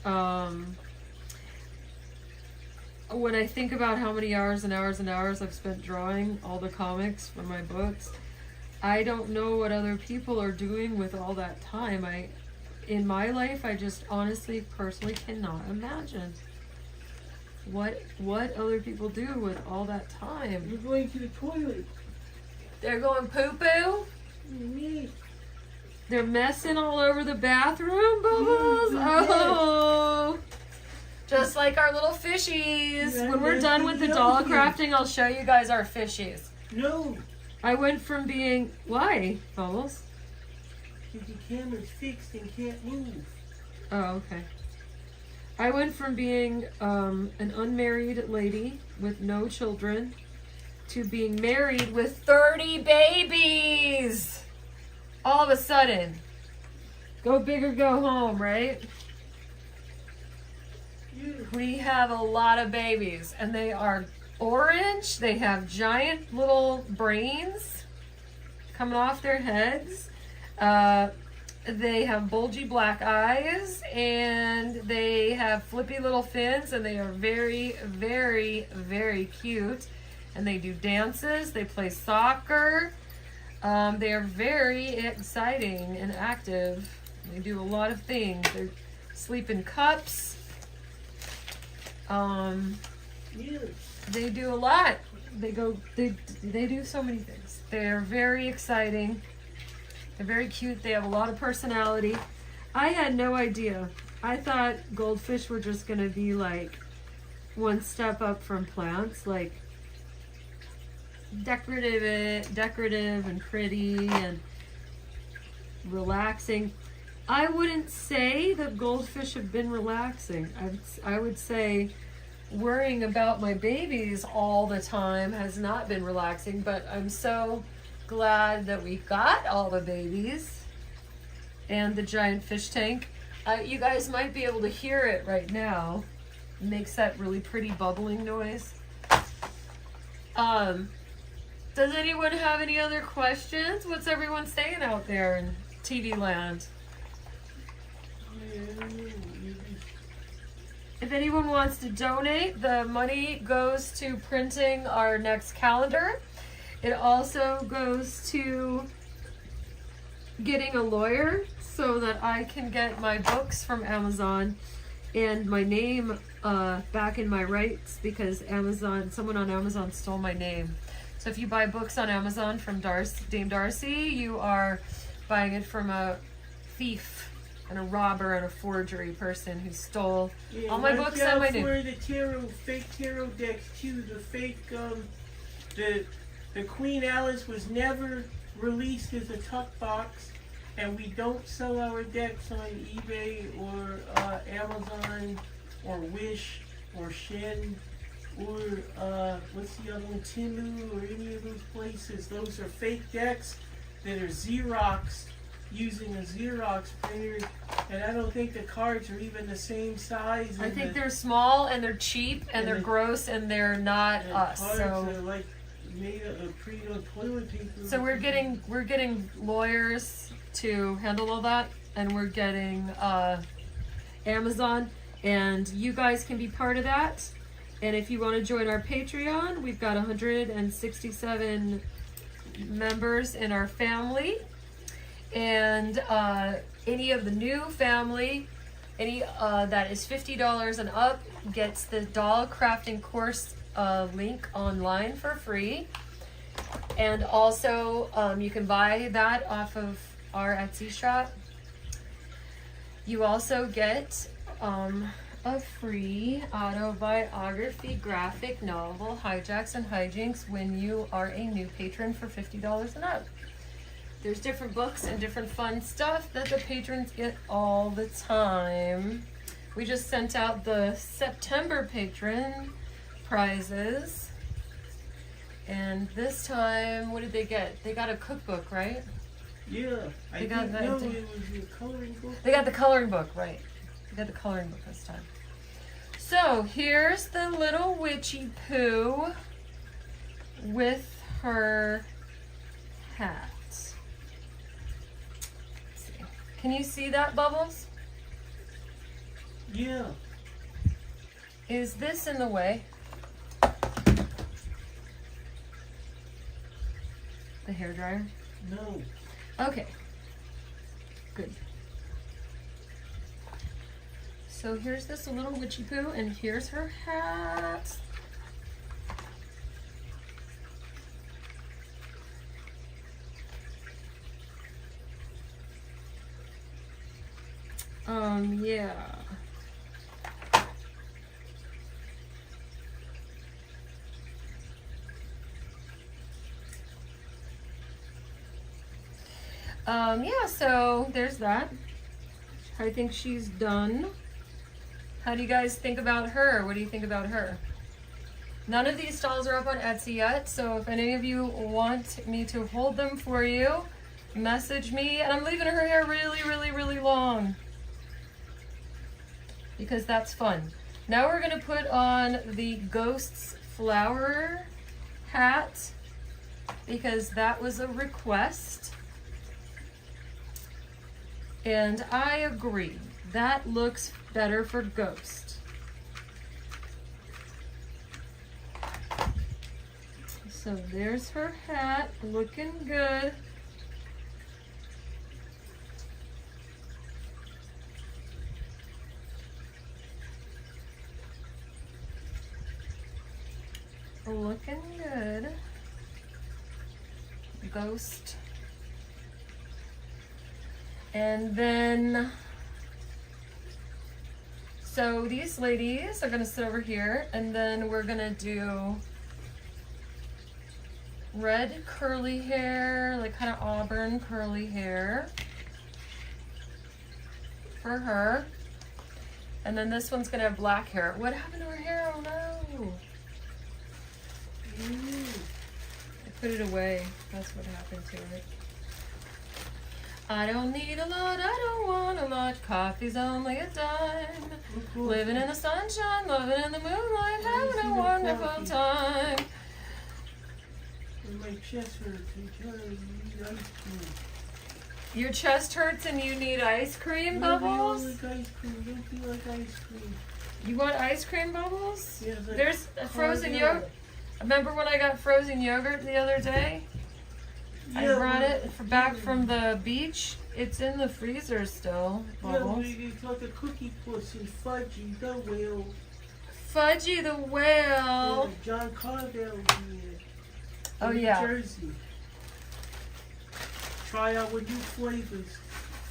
S3: when I think about how many hours and hours and hours I've spent drawing all the comics for my books, I don't know what other people are doing with all that time. In my life, I just honestly, personally cannot imagine what other people do with all that time.
S2: You're going to the toilet.
S3: They're going poo-poo?
S2: Me.
S3: They're messing all over the bathroom, Bubbles? Oh! Just like our little fishies.
S2: Yeah,
S3: When we're
S2: nice
S3: done
S2: to
S3: with the
S2: know
S3: doll
S2: you.
S3: crafting, I'll show you guys our fishies.
S2: No.
S3: I went from being... Why, Bubbles?
S2: Because the camera's fixed and can't move.
S3: Oh, okay. I went from being an unmarried lady with no children to being married with 30 babies. All of a sudden. Go big or go home, right?
S2: Yeah.
S3: We have a lot of babies, and they are orange. They have giant little brains coming off their heads. They have bulgy black eyes, and they have flippy little fins, and they are very, very, very cute. And they do dances. They play soccer. They are very exciting and active. They do a lot of things. They sleep in cups.
S2: Yeah.
S3: They do a lot. They do so many things. They're very exciting. They're very cute. They have a lot of personality. I had no idea. I thought goldfish were just going to be like one step up from plants, like decorative and pretty and relaxing. I wouldn't say that goldfish have been relaxing. I would say worrying about my babies all the time has not been relaxing, but I'm so glad that we got all the babies and the giant fish tank. You guys might be able to hear it right now. It makes that really pretty bubbling noise. Does anyone have any other questions? What's everyone saying out there in TV land? If anyone wants to donate, the money goes to printing our next calendar. It also goes to getting a lawyer so that I can get my books from Amazon and my name back in my rights, because someone on Amazon stole my name. So if you buy books on Amazon from Dame Darcy, you are buying it from a thief and a robber and a forgery person who stole all my books and my new.
S2: For the fake tarot decks too. The fake, the Queen Alice was never released as a tuck box, and we don't sell our decks on eBay or Amazon or Wish or Shen or what's the other one, Timu or any of those places. Those are fake decks that are Xeroxed using a Xerox printer, and I don't think the cards are even the same size.
S3: I think they're small and they're cheap and they're gross and they're not us.
S2: Cards
S3: So
S2: are like made of pre-on toilet paper.
S3: so we're getting lawyers to handle all that, and we're getting Amazon, and you guys can be part of that. And if you want to join our Patreon, we've got 167 members in our family. And any of the new family, any that is $50 and up, gets the doll crafting course link online for free. And also, you can buy that off of our Etsy shop. You also get a free autobiography graphic novel, Hijacks and Hijinks, when you are a new patron for $50 and up. There's different books and different fun stuff that the patrons get all the time. We just sent out the September patron prizes. And this time, what did they get? They got a cookbook, right?
S2: Yeah, I didn't know it was a coloring book.
S3: They got the coloring book, right. They got the coloring book this time. So, here's the little witchy poo with her hat. Can you see that, Bubbles?
S2: Yeah.
S3: Is this in the way? The hairdryer?
S2: No.
S3: Okay. Good. So here's this little witchy poo, and here's her hat. Yeah. Yeah, so there's that. I think she's done. How do you guys think about her? What do you think about her? None of these dolls are up on Etsy yet, so if any of you want me to hold them for you, message me. And I'm leaving her hair really, really, really long, because that's fun. Now we're gonna put on the Ghost's flower hat, because that was a request. And I agree, that looks better for Ghost. So there's her hat, looking good. Looking good. Ghost. And then, so these ladies are gonna sit over here, and then we're gonna do red curly hair, like kind of auburn curly hair for her. And then this one's gonna have black hair. What happened to her hair? Oh no. I put it away. That's what happened to it. I don't need a lot, I don't want a lot. Coffee's only a dime. Living in the sunshine, loving in the moonlight, having a wonderful time.
S2: My chest hurts and you need ice cream.
S3: Your chest hurts and you need ice cream, Bubbles?
S2: Don't like ice cream. Don't you like ice cream?
S3: You want ice cream, Bubbles?
S2: Yeah,
S3: there's a frozen yogurt. Remember when I got frozen yogurt the other day?
S2: Yeah,
S3: I brought it back from the beach. It's in the freezer still, Bubbles.
S2: Yeah, it's like a cookie puss and Fudgy the whale.
S3: Fudgy the whale.
S2: Yeah, John Carvel did.
S3: Oh,
S2: New
S3: yeah.
S2: Jersey. Try out with new flavors.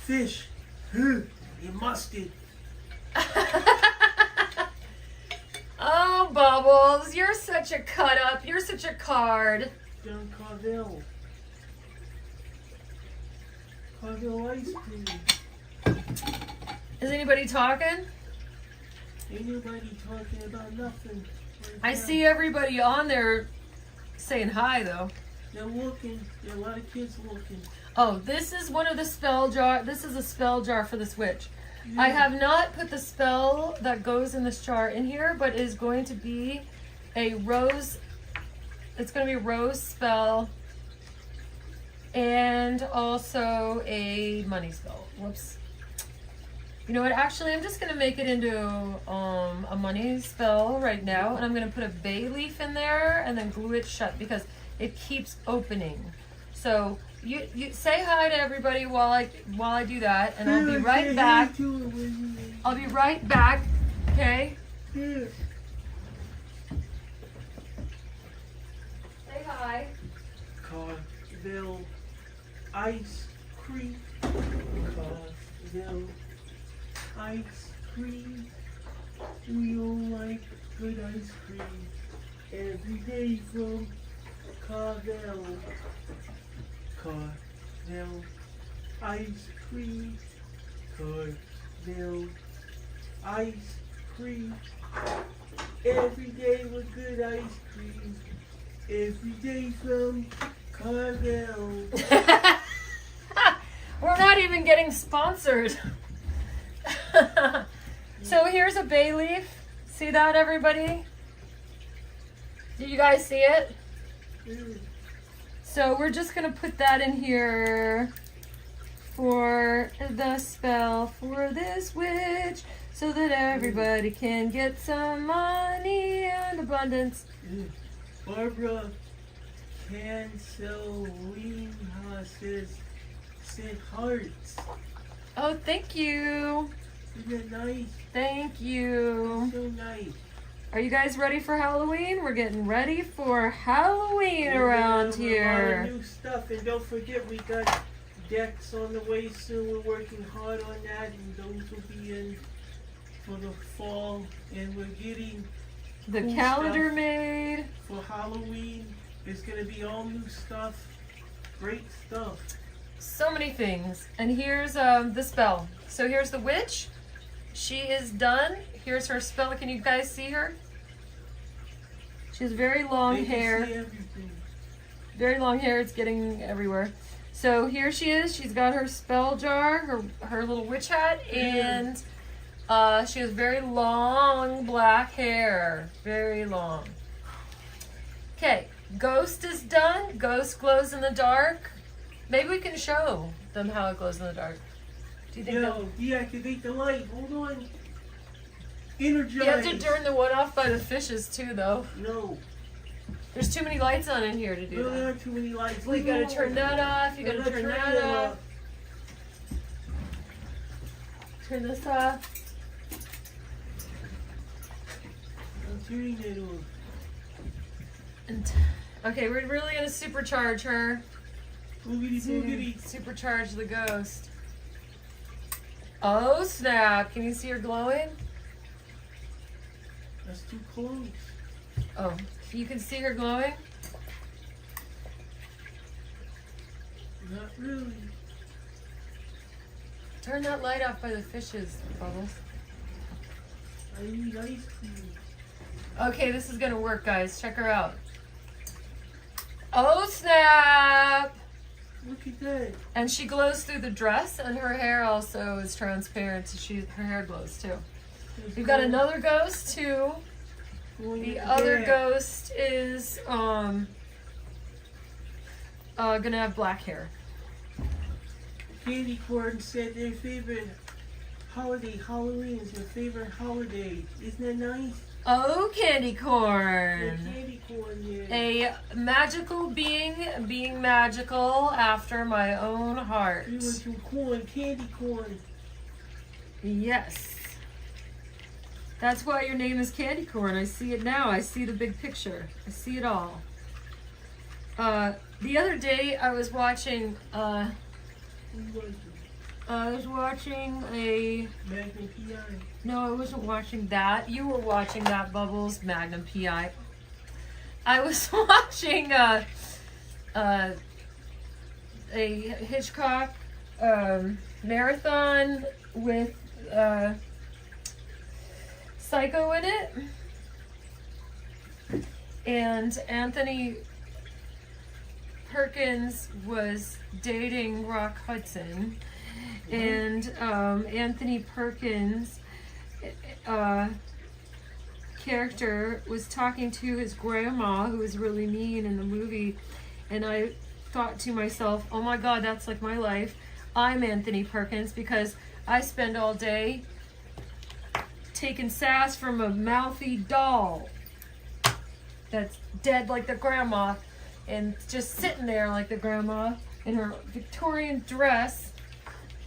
S2: Fish, and mustard.
S3: Oh, Bubbles, you're such a cut up. You're such a card.
S2: John Carvel. Carvel ice cream.
S3: Is anybody talking?
S2: Ain't nobody talking about nothing. Right
S3: I
S2: now.
S3: see everybody on there saying hi, though.
S2: They're looking. There are a lot of kids looking.
S3: Oh, this is one of the spell jar. This is a spell jar for this witch. I have not put the spell that goes in this jar in here, but it is going to be a rose. It's going to be a rose spell and also a money spell. Whoops. You know what? Actually, I'm just going to make it into a money spell right now, and I'm going to put a bay leaf in there and then glue it shut because it keeps opening. So you say hi to everybody while I do that, and I'll be right back. I'll be right back. Okay.
S2: Yeah.
S3: Say hi.
S2: Carvel ice cream. Carvel ice cream. We all like good ice cream. Every day from Carvel. Carvel ice cream. Carvel ice cream. Every day with good ice cream. Every day from Carvel.
S3: We're not even getting sponsored. So here's a bay leaf. See that, everybody? Do you guys see it? So we're just going to put that in here for the spell for this witch so that everybody can get some money and abundance.
S2: Barbara Canceline says sent hearts.
S3: Oh, thank you.
S2: Isn't that nice?
S3: Thank you.
S2: So nice.
S3: Are you guys ready for Halloween? We're getting ready for Halloween around
S2: A lot
S3: here.
S2: of new stuff, and don't forget we got decks on the way soon. We're working hard on that, and those will be in for the fall. And we're getting
S3: The
S2: cool
S3: calendar
S2: stuff
S3: made.
S2: for Halloween. It's gonna be all new stuff, great stuff.
S3: So many things. And here's the spell. So here's the witch. She is done. Here's her spell. Can you guys see her? She has very long
S2: They can
S3: hair.
S2: see everything.
S3: Very long hair. It's getting everywhere. So here she is. She's got her spell jar, her little witch hat, and she has very long black hair. Very long. Okay. Ghost is done. Ghost glows in the dark. Maybe we can show them how it glows in the dark. Do you think that...
S2: Deactivate the light. Hold on. Energize.
S3: You have to turn the one off by the fishes too, though.
S2: No.
S3: There's too many lights on in here to do
S2: There
S3: that.
S2: are too many lights.
S3: You gotta turn that off. You gotta turn that off. Turn this off.
S2: I'm turning it off.
S3: And okay, we're really gonna supercharge her.
S2: Boogity boogity.
S3: Supercharge the ghost. Oh snap! Can you see her glowing?
S2: That's too close.
S3: Oh, you can see her glowing?
S2: Not really.
S3: Turn that light off by the fishes, Bubbles.
S2: I need ice cream.
S3: Okay, this is gonna work, guys. Check her out. Oh snap!
S2: Look at that.
S3: And she glows through the dress, and her hair also is transparent, so her hair glows too. We've got another ghost too. The other ghost is gonna have black hair.
S2: Candy corn said their favorite holiday, Halloween, is their favorite holiday. Isn't that nice?
S3: Oh, candy
S2: Yeah,
S3: corn.
S2: candy corn, yeah.
S3: A magical being magical after my own heart.
S2: You want some corn, candy corn.
S3: Yes. That's why your name is Candy Corn. I see it now. I see the big picture. I see it all. The other day I was watching a
S2: Magnum PI.
S3: no, I wasn't watching that. You were watching that, Bubbles, Magnum PI. I was watching a Hitchcock marathon with Psycho in it, and Anthony Perkins was dating Rock Hudson, and Anthony Perkins' character was talking to his grandma, who was really mean in the movie, and I thought to myself, oh my god, that's like my life. I'm Anthony Perkins because I spend all day taking sass from a mouthy doll that's dead like the grandma, and just sitting there like the grandma in her Victorian dress,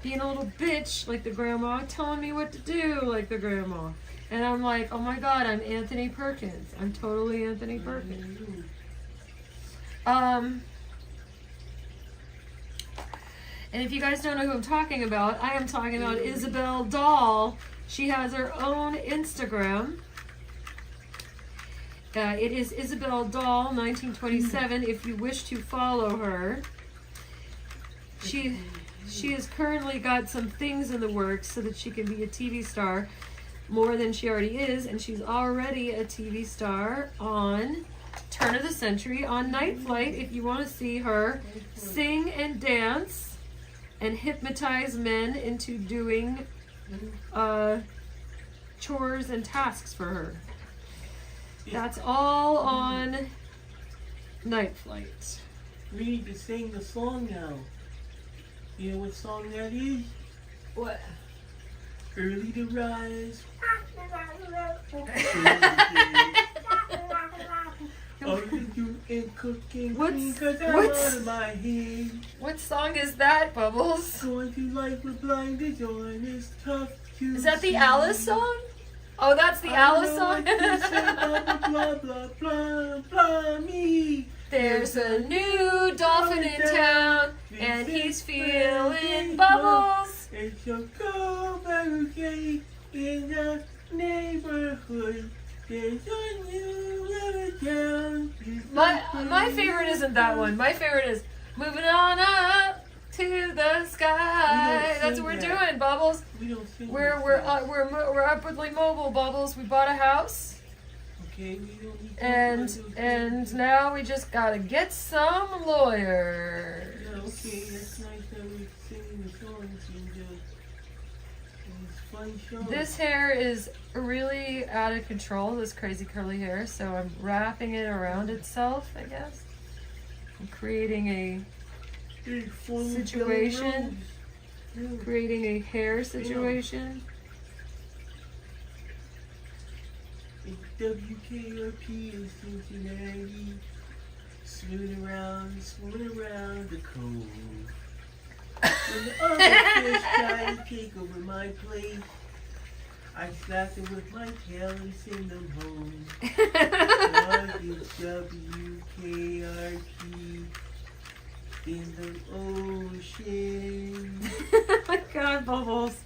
S3: being a little bitch like the grandma, telling me what to do like the grandma. And I'm like, oh my god, I'm Anthony Perkins. I'm totally Anthony Perkins. And if you guys don't know who I'm talking about, I am talking about Isabel Dahl. She has her own Instagram. It is Isabel Dahl 1927 if you wish to follow her. She has currently got some things in the works so that she can be a TV star more than she already is, and she's already a TV star on Turn of the Century on Night Flight if you want to see her sing and dance and hypnotize men into doing chores and tasks for her. That's all on Night Flight.
S2: We need to sing the song now. You know what song that is?
S3: What?
S2: Early to rise. And cooking because I'm out of my head.
S3: What song is that, Bubbles?
S2: Going through life with blinded on is tough to
S3: Is that the
S2: see.
S3: Alice song? Oh, that's the Alice song?
S2: Blah, blah, blah, blah, me.
S3: There's a new dolphin in town, and he's feeling bubbles.
S2: It's a cold barricade in the neighborhood. There's a new river down.
S3: My favorite isn't that one. My favorite is moving on up to the sky. That's what we're doing, Bubbles.
S2: We don't sing
S3: We're upwardly mobile, Bubbles. We bought a house,
S2: okay, we don't need to
S3: and now we just gotta get some lawyers.
S2: Yeah, okay, that's nice that we're singing the songs and it's fun shows.
S3: This hair is really out of control, this crazy curly hair, so I'm wrapping it around itself, I guess. I'm creating a situation, creating a hair situation.
S2: It's WKRP in Cincinnati, swimming around the cove. When the other fish try to take over my place, I slap them with my tail and send them home. What is WKRP in the ocean?
S3: Oh my god, Bubbles.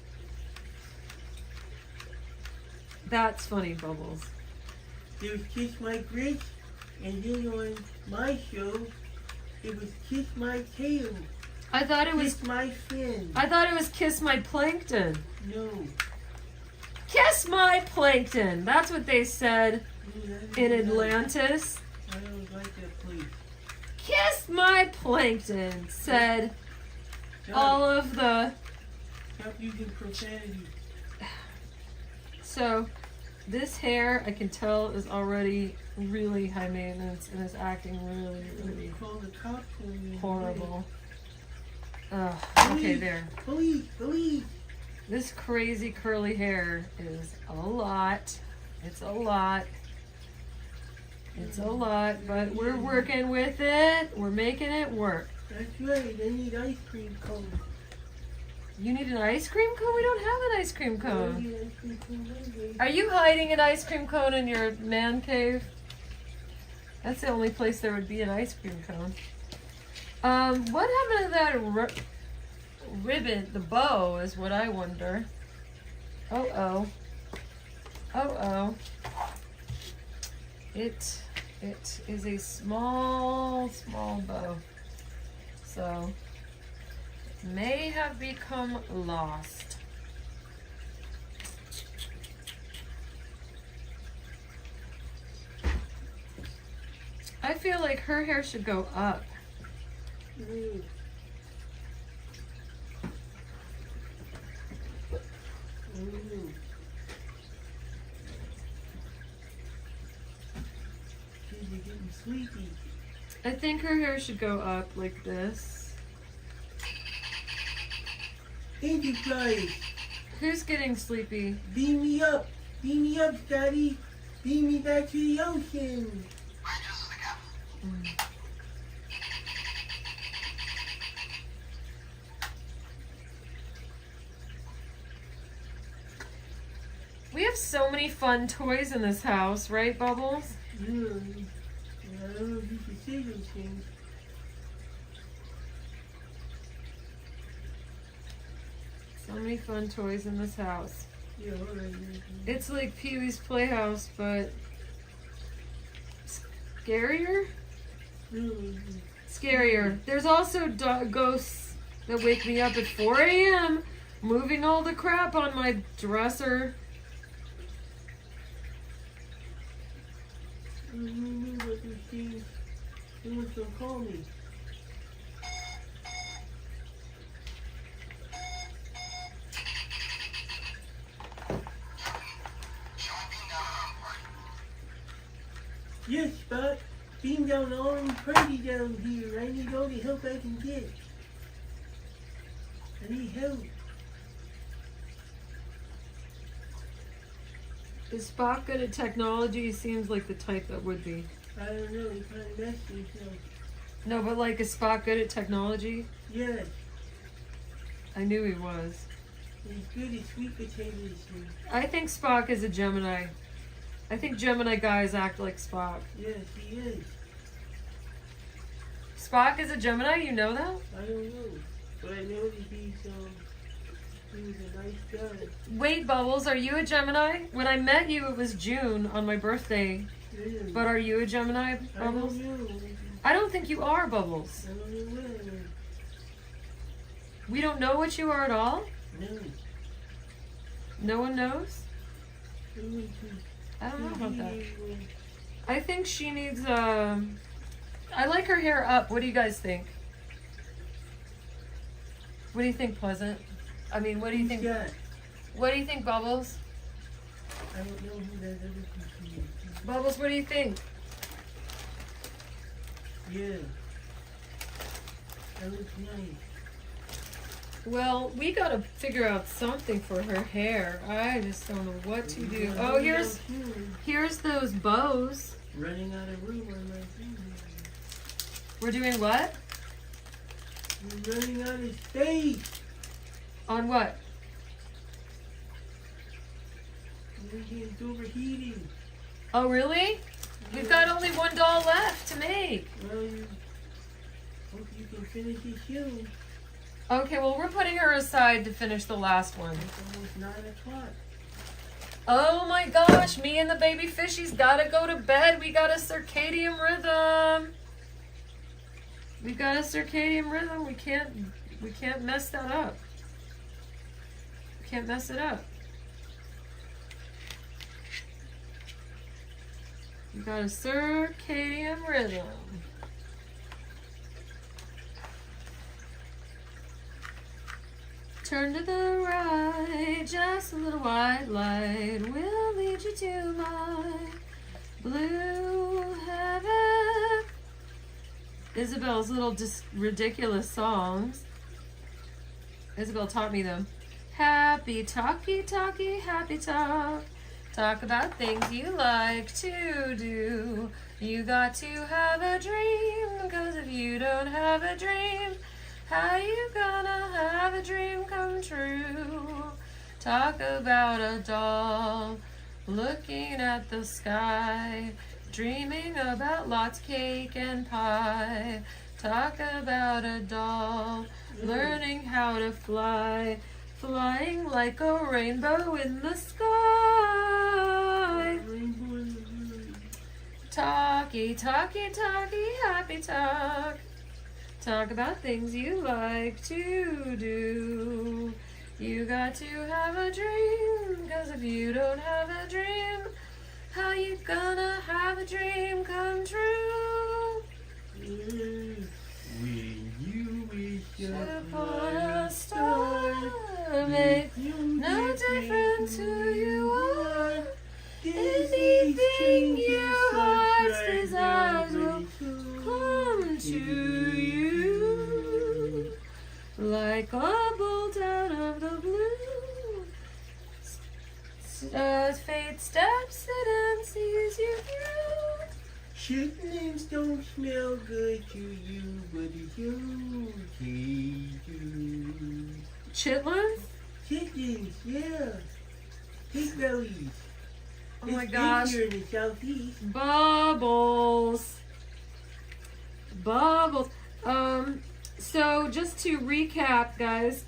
S3: That's funny, Bubbles.
S2: There was Kiss My Grits, and then on my show, it was Kiss My Tail.
S3: I thought it was
S2: Kiss My Fin.
S3: I thought it was Kiss My Plankton.
S2: No.
S3: Kiss My Plankton. That's what they said in Atlantis.
S2: I don't like that place.
S3: Kiss My Plankton, said all of the...
S2: Stop using profanity.
S3: So, this hair, I can tell, is already really high maintenance and is acting really
S2: Call the cops on you.
S3: horrible. Okay, there.
S2: Police.
S3: This crazy curly hair is a lot. It's a lot. It's a lot, but we're working with it. We're making it work.
S2: That's right. I need ice cream cone.
S3: You need an ice cream cone? We don't have an ice cream
S2: I
S3: cone.
S2: need ice cream cone anyway.
S3: Are you hiding an ice cream cone in your man cave? That's the only place there would be an ice cream cone. What happened to that ribbon? The bow is what I wonder. Oh. It is a small bow. So it may have become lost. I feel like her hair should go up.
S2: Mm. Mm. Kids are getting sleepy.
S3: I think her hair should go up like this.
S2: Enterprise,
S3: Who's getting sleepy?
S2: beam me up, Daddy. Beam me back to the ocean.
S3: We have so many fun toys in this house, right, Bubbles?
S2: Yeah, I don't know if you should say those things.
S3: So many fun toys in this house.
S2: Yeah, alright.
S3: It's like Pee-wee's Playhouse, but scarier? Scarier. There's also ghosts that wake me up at 4 a.m. moving all the crap on my dresser.
S2: I don't know what those things. Someone's gonna call me. Yes, Spot. Beam down on party down here. I need all the help I can get. I need help.
S3: Is Spock good at technology? He seems like the type that would be.
S2: I don't know. He kind of messed himself.
S3: No, but like, is Spock good at technology?
S2: Yes.
S3: I knew he was.
S2: He's good at sweet potatoes.
S3: I think Spock is a Gemini. I think Gemini guys act like Spock.
S2: Yes, he is.
S3: Spock is a Gemini, you know that?
S2: I don't know. But I know that he's a nice guy.
S3: Wait, Bubbles, are you a Gemini? When I met you, it was June on my birthday.
S2: Yeah.
S3: But are you a Gemini,
S2: I
S3: Bubbles?
S2: don't know.
S3: I don't think you are, Bubbles.
S2: I don't know what I am.
S3: We don't know what you are at all?
S2: No.
S3: No one knows?
S2: I don't
S3: I don't know about that. I think she needs, I like her hair up. What do you guys think? What do you think, Pleasant? I mean, what do you think?
S2: Yeah.
S3: What do you think, Bubbles?
S2: I don't know who that other person is.
S3: Bubbles, what do you think?
S2: Yeah. That looks nice.
S3: Well, we gotta figure out something for her hair. I just don't know what to do. Oh, here's those bows.
S2: Running out of room on my thing.
S3: We're doing what?
S2: We're running out of space.
S3: On what?
S2: Everything's overheating.
S3: Oh, really? We've got only one doll left to make.
S2: Well, hope you can finish it soon.
S3: Okay, well, we're putting her aside to finish the last one.
S2: It's almost 9 o'clock.
S3: Oh my gosh, me and the baby fishies gotta go to bed. We got a circadian rhythm. We got a circadian rhythm. We can't mess that up. We can't mess it up. We got a circadian rhythm. Turn to the right, just a little white light will lead you to my blue heaven. Isabel's little just ridiculous songs. Isabel taught me them. Happy talky talky, happy talk. Talk about things you like to do. You got to have a dream, because if you don't have a dream, how you gonna have a dream come true? Talk about a doll looking at the sky, dreaming about lots of cake and pie. Talk about a doll, learning how to fly, flying like a rainbow in the sky. Talky, talky, talky, happy talk. Talk about things you like to do. You got to have a dream, 'cause if you don't have a dream, how you gonna have a dream come true?
S2: When you wish
S3: Upon a star, make no difference who you are. Anything your heart's desires will come to you. Like a bolt out of the blue. Fate steps in and sees you through.
S2: Chitlins don't smell good to you, but it's okay to.
S3: Chitlins?
S2: Chitlins, yeah. Pig bellies.
S3: Oh my
S2: It's
S3: gosh.
S2: big here in the southeast.
S3: Bubbles. Bubbles. So just to recap, guys,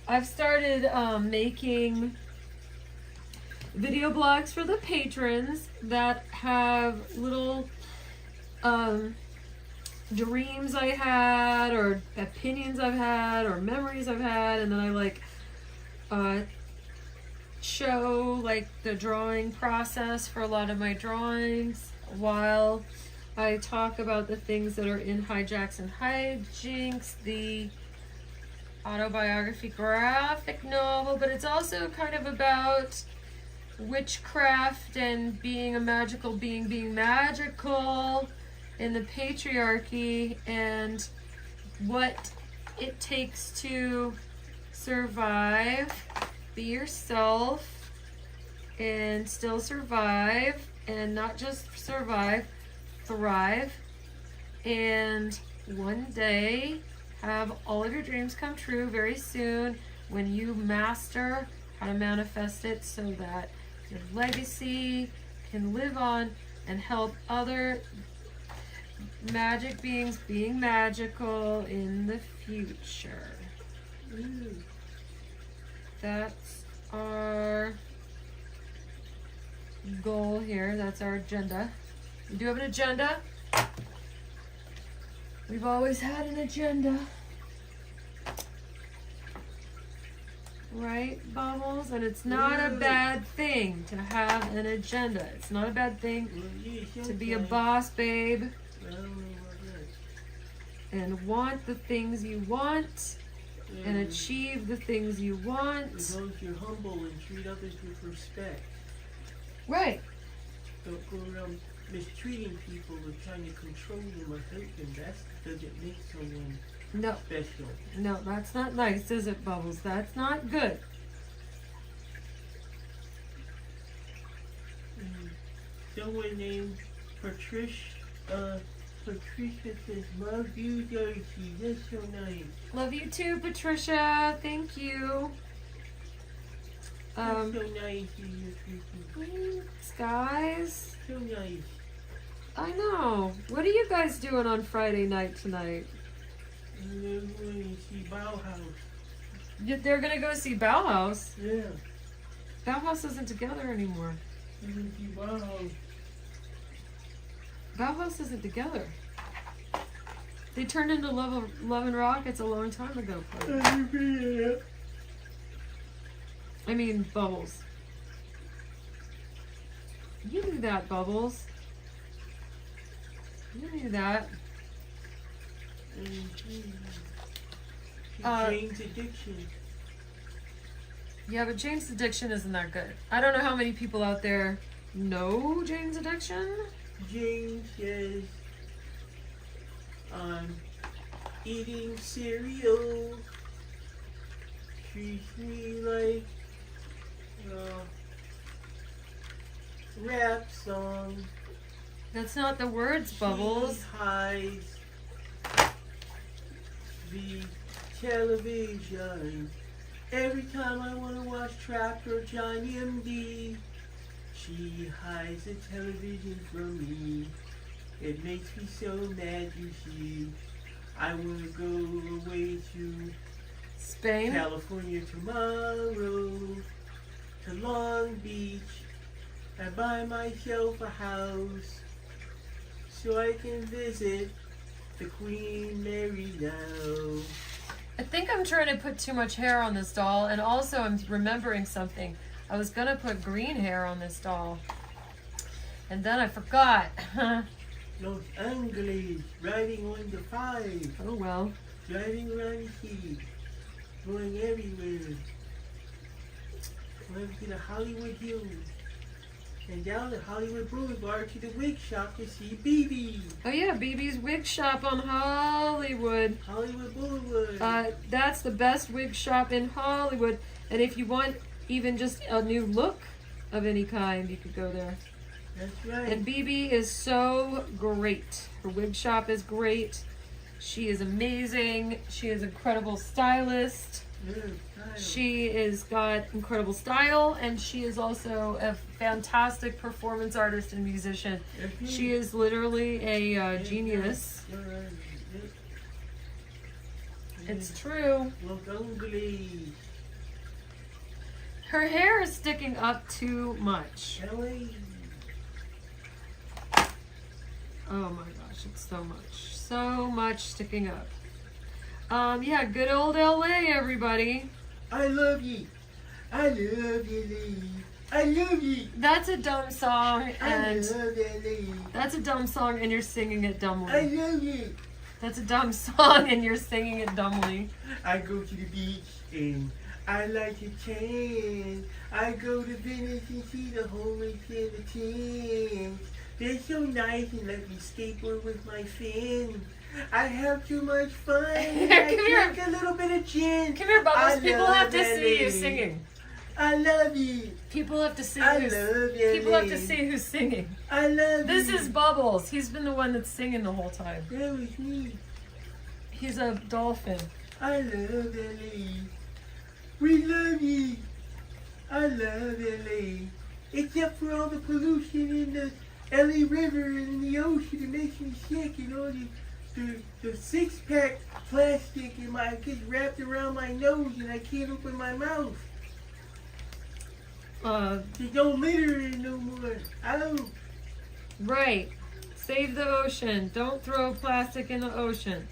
S3: I've started making video blogs for the patrons that have little dreams I had, or opinions I've had, or memories I've had, and then I like show like the drawing process for a lot of my drawings while I talk about the things that are in Hijacks and Hijinks, the autobiography graphic novel, but it's also kind of about witchcraft and being a magical being, being magical in the patriarchy, and what it takes to survive, be yourself, and still survive, and not just survive, thrive, and one day have all of your dreams come true very soon when you master how to manifest it so that your legacy can live on and help other magic beings being magical in the future. That's our goal here. That's our agenda. We do have an agenda. We've always had an agenda. Right, Bubbles? And it's not a bad thing to have an agenda. It's not a bad thing to be a boss, babe, and want the things you want and achieve the things you want.
S2: As long as you're humble and treat others with respect.
S3: Right.
S2: Don't go around mistreating people or trying to control them or hurt them. That doesn't make someone
S3: No.
S2: special.
S3: No, that's not nice, is it, Bubbles? That's not good.
S2: Someone named Patricia says, love you, Darcy. That's so nice.
S3: Love you too, Patricia. Thank you.
S2: That's so nice of you, Patricia.
S3: Thanks, guys.
S2: So nice.
S3: I know. What are you guys doing on Friday night tonight?
S2: And then we're going to see Bauhaus.
S3: They're gonna go see Bauhaus.
S2: Yeah.
S3: Bauhaus isn't together anymore.
S2: We're going to see Bauhaus.
S3: Bauhaus isn't together. They turned into Love and Rockets a long time ago. I mean, Bubbles. You knew that, Bubbles. You knew that.
S2: Jane's Addiction.
S3: Yeah, but Jane's Addiction isn't that good. I don't know how many people out there know Jane's Addiction.
S2: Jane says, eating cereal treats me like rap song.
S3: That's not the words, Bubbles.
S2: She hides the television. Every time I want to watch Trapper Johnny MD, She hides the television from me. It makes me so mad, you see. I want to go away to
S3: Spain?
S2: California tomorrow, to Long Beach, and buy myself a house so I can visit the Queen Mary now.
S3: I think I'm trying to put too much hair on this doll, and also I'm remembering something. I was gonna put green hair on this doll, and then I forgot.
S2: Los Angeles, riding on the 5,
S3: Oh well.
S2: driving around the city, going everywhere. Going to the Hollywood Hills, and down the Hollywood Boulevard to the wig shop to see BB.
S3: Oh yeah, BB's Wig Shop on Hollywood.
S2: Hollywood Boulevard.
S3: That's the best wig shop in Hollywood. And if you want even just a new look of any kind, you could go there.
S2: That's right.
S3: And BB is so great. Her wig shop is great. She is amazing. She is an incredible stylist. She is got incredible style, and she is also a fantastic performance artist and musician. She is literally a genius. It's true.
S2: Los Angeles.
S3: Her hair is sticking up too much.
S2: LA.
S3: Oh my gosh, it's so much. So much sticking up. Yeah, good old LA, everybody.
S2: I love you. I love you, I love you.
S3: That's a dumb song,
S2: I
S3: and
S2: love LA.
S3: that's a dumb song, and you're singing it
S2: I
S3: dumbly.
S2: love you.
S3: That's a dumb song, and you're singing it dumbly.
S2: I go to the beach and I like to tan. I go to Venice and see the homeless and the tents. They're so nice and let me skateboard with my friends. I have too much fun. I
S3: Come here.
S2: drink a little bit of gin.
S3: Come here, Bubbles.
S2: I
S3: People
S2: love
S3: have to see you
S2: LA.
S3: singing.
S2: I love you.
S3: People have to see
S2: I
S3: who's
S2: love
S3: people have to
S2: LA.
S3: see who's singing.
S2: I love
S3: This
S2: you.
S3: is Bubbles. He's been the one that's singing the whole time.
S2: That was me.
S3: He's a dolphin.
S2: I love LA. We love you. I love LA. Except for all the pollution in the LA River and in the ocean, it makes me sick, and all the 6-pack plastic in my gets wrapped around my nose and I can't open my mouth. They don't litter in no more. Oh.
S3: Right. Save the ocean. Don't throw plastic in the ocean.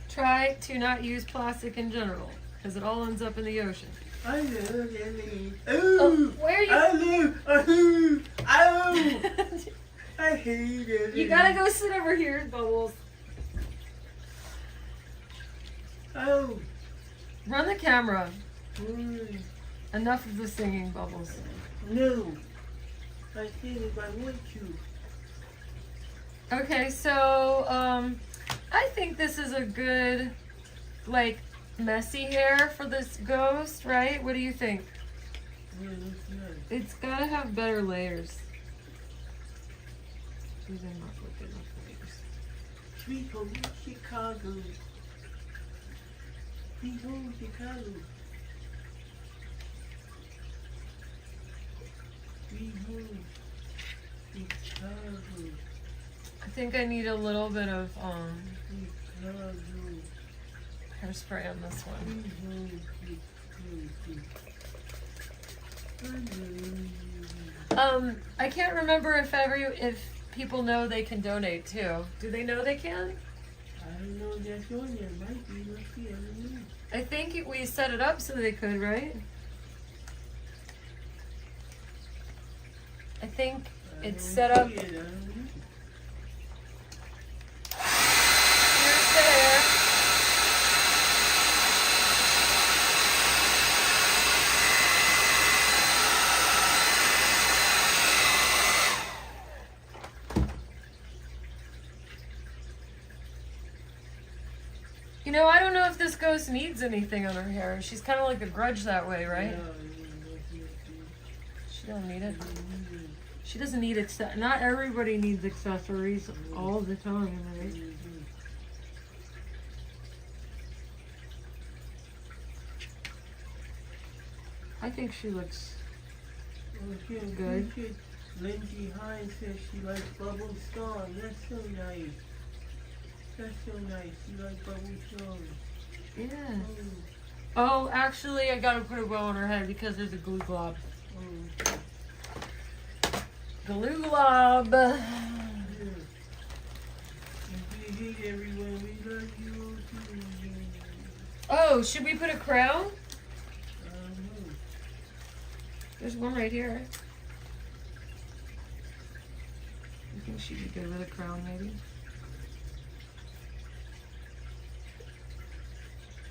S3: Try to not use plastic in general, because it all ends up in the ocean.
S2: I love LA. Oh,
S3: where are you?
S2: I love. Oh. I hate LA.
S3: You gotta go sit over here, Bubbles.
S2: Oh.
S3: Run the camera.
S2: Mm.
S3: Enough of the singing, Bubbles.
S2: No. I said if I want to.
S3: Okay, so I think this is a good, like, messy hair for this ghost, right? What do you think?
S2: Yeah, looks nice.
S3: It's gotta have better layers. These are not good enough layers.
S2: Sweet home Chicago. Sweet home Chicago. Sweet home Chicago.
S3: I think I need a little bit of
S2: Chicago.
S3: hairspray on this one.
S2: Sweet home Chicago.
S3: I can't remember if people know they can donate too. Do they know they can?
S2: I don't know if that's on there. Might be. Let's see. I don't know.
S3: I think we set it up so they could, right? I think it's set up. Here's the hair. You know, I don't know if this ghost needs anything on her hair. She's kind of like a grudge that way, right? She don't need it. She doesn't need not everybody needs accessories all the time, right? I think she looks good.
S2: Lindsay Hines says she likes Bubble Song. That's so nice. That's so nice. She likes Bubble Song.
S3: Yeah. Oh, actually, I gotta put a bow on her head because there's a glue glob. Glue glob.
S2: Yeah. We hate everyone. We love you too.
S3: Oh, should we put a crown?
S2: No.
S3: There's one right here. I think she'd be good with a crown, maybe.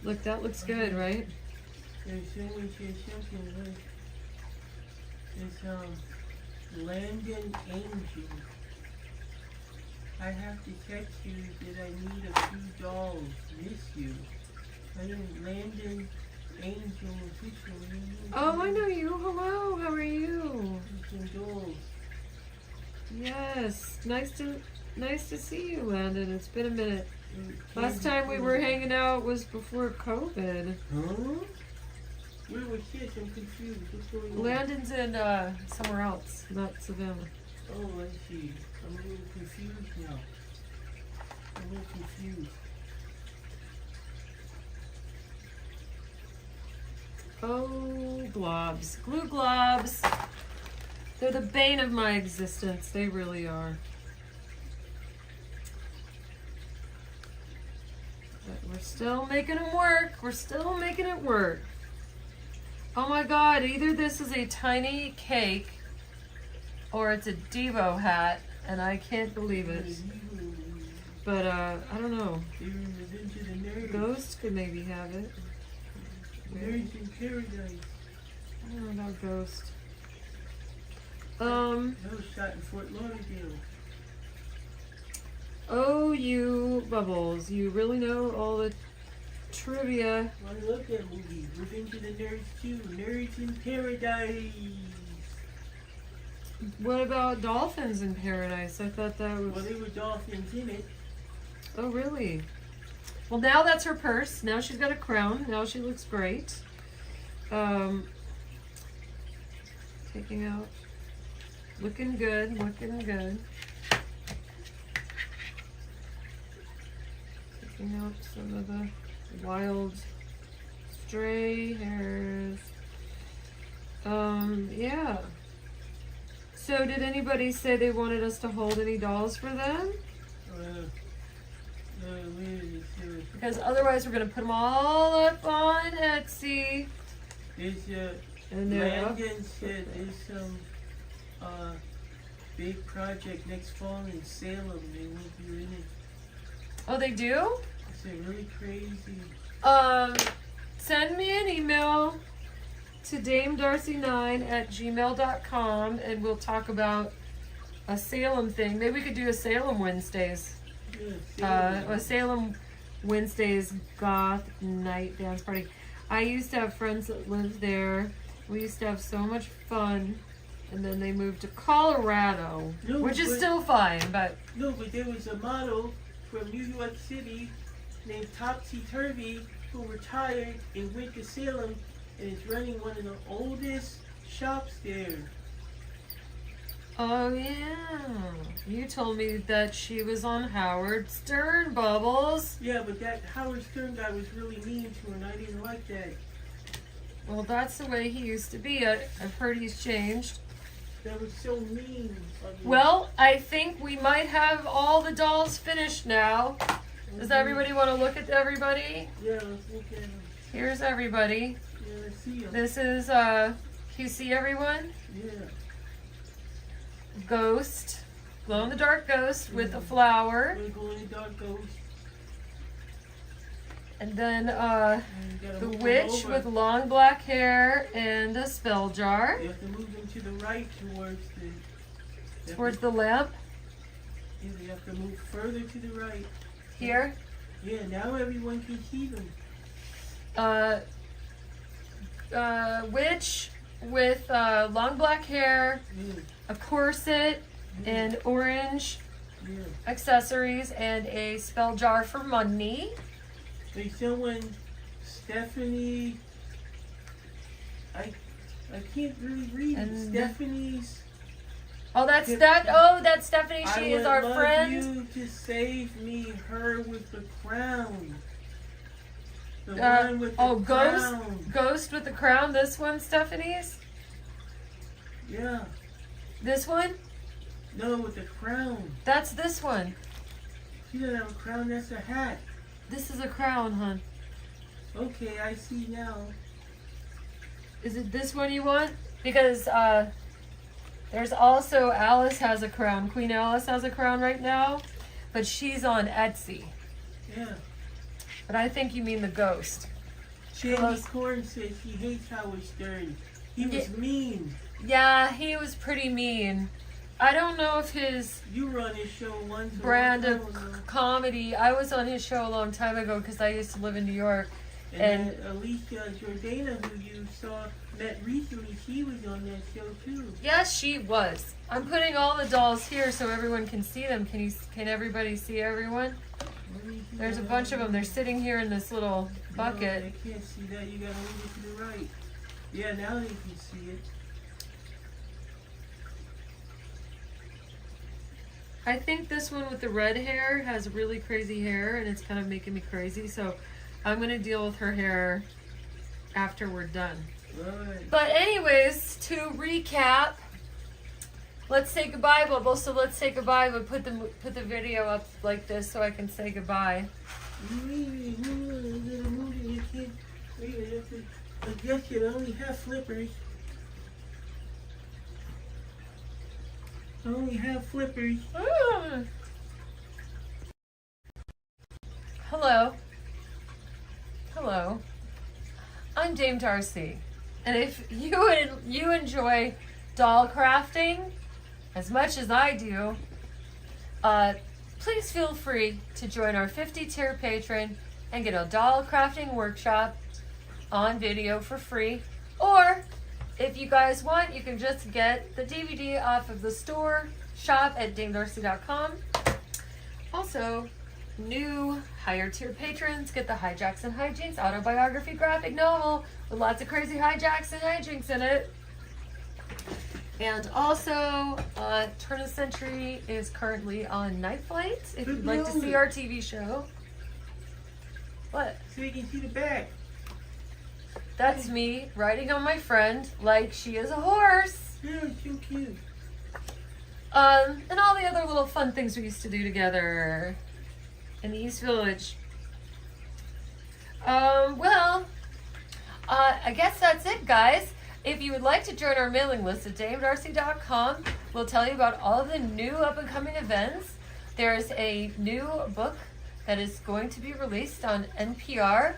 S3: Look, that looks good, right?
S2: There's someone says something like, it's Landon Angel. I have to text you that I need a few dolls. Miss you. My name is Landon Angel Official.
S3: Oh, I know you. Hello, how are you?
S2: Some dolls.
S3: Yes, nice to see you, Landon. It's been a minute. Last time we were hanging out was before COVID.
S2: Huh? Where was this? I'm confused. What's going on?
S3: Landon's in somewhere else, not Savannah.
S2: Oh, I see. I'm a little confused now. I'm a little confused.
S3: Oh, globs. Glue globs. They're the bane of my existence. They really are. But we're still making them work. We're still making it work. Oh my god, either this is a tiny cake or it's a Devo hat, and I can't believe it. But, I don't know. Ghost could maybe have it.
S2: Nerds in Paradise.
S3: I don't know about Ghost.
S2: That was shot in Fort Lauderdale.
S3: Oh, you Bubbles. You really know all the trivia.
S2: I love that movie. Revenge of the Nerds too. Nerds in Paradise.
S3: What about Dolphins in Paradise? I thought that was...
S2: Well, there were dolphins in it.
S3: Oh, really? Well, now that's her purse. Now she's got a crown. Now she looks great. Taking out... Looking good. Looking good. Taking out some of the wild stray hairs. Yeah. So did anybody say they wanted us to hold any dolls for them? Because otherwise we're going to put them all up on Etsy.
S2: And Landon said there's some big project next fall in Salem. They want you in it.
S3: Oh, they do?
S2: It's really crazy.
S3: Send me an email to damedarcy9@gmail.com and we'll talk about a Salem thing. Maybe we could do a Salem Wednesdays.
S2: Yeah,
S3: A Salem Wednesdays goth night dance party. I used to have friends that lived there. We used to have so much fun. And then they moved to Colorado, which is still fine, but...
S2: No, but there was a model from New York City named Topsy Turvy who retired and went to Salem and is running one of the oldest shops there.
S3: Oh, yeah. You told me that she was on Howard Stern, Bubbles.
S2: Yeah, but that Howard Stern guy was really mean to her and I didn't like that.
S3: Well, that's the way he used to be. I've heard he's changed.
S2: That was so mean.
S3: Well, I think we might have all the dolls finished now. Does everybody want to look at everybody?
S2: Yeah, let's look at them.
S3: Here's everybody.
S2: Yeah, let's see them.
S3: This is, can you see everyone?
S2: Yeah.
S3: Ghost. Glow-in-the-dark ghost with a flower.
S2: Glow-in-the-dark ghost.
S3: And then the
S2: move
S3: witch
S2: over.
S3: with long black hair and a spell jar.
S2: You have to move them to the right
S3: Towards the lamp.
S2: Yeah, you have to move further to the right.
S3: Here.
S2: Yeah, now everyone can see them.
S3: Witch with long black hair, a corset, and orange accessories, and a spell jar for money.
S2: There's someone, Stephanie, I can't really read it.
S3: And
S2: Stephanie's.
S3: Oh, that's that. Oh, that's Stephanie.
S2: I
S3: She is
S2: would
S3: our
S2: love
S3: friend.
S2: you to save me her with the crown. The one with the crown.
S3: Ghost with the crown. This one, Stephanie's.
S2: Yeah.
S3: This one.
S2: No, with the crown.
S3: That's this one.
S2: She doesn't have a crown. That's a hat.
S3: This is a crown, hon.
S2: Okay, I see now.
S3: Is it this one you want? Because there's also Alice has a crown. Queen Alice has a crown right now, but she's on Etsy.
S2: Yeah.
S3: But I think you mean the ghost.
S2: Shandy Corn says he hates Howard Stern. He was mean.
S3: Yeah, he was pretty mean. I don't know if his
S2: You were on his show once.
S3: brand of comedy. I was on his show a long time ago because I used to live in New York.
S2: And Alicia Jordana, who you met recently, she was on that show too.
S3: Yes, she was. I'm putting all the dolls here so everyone can see them. Can everybody see everyone? There's a bunch of them. They're sitting here in this little bucket.
S2: No, they can't see that. You gotta move it to the right. Yeah, now they can see it.
S3: I think this one with the red hair has really crazy hair and it's kind of making me crazy. So I'm going to deal with her hair after we're done.
S2: Right.
S3: But anyways, to recap, let's say goodbye, Bubble. So let's say goodbye, but put the video up like this so I can say goodbye.
S2: I guess you only have flippers. I only have flippers.
S3: Hello. Hello. I'm Dame Darcy. And if you enjoy doll crafting as much as I do, please feel free to join our 50-tier patron and get a doll crafting workshop on video for free. Or if you guys want, you can just get the DVD off of the store shop at damedarcy.com. Also, new higher tier patrons get the Hijacks and Hijinks autobiography graphic novel with lots of crazy hijacks and hijinks in it. And also, Turn of the Century is currently on Night Flight if you'd like to see our TV show. What?
S2: So you can see the back.
S3: That's me riding on my friend like she is a horse.
S2: Yeah, it's so cute.
S3: And all the other little fun things we used to do together in the East Village. I guess that's it, guys. If you would like to join our mailing list at damedarcy.com, we'll tell you about all of the new up-and-coming events. There's a new book that is going to be released on NPR.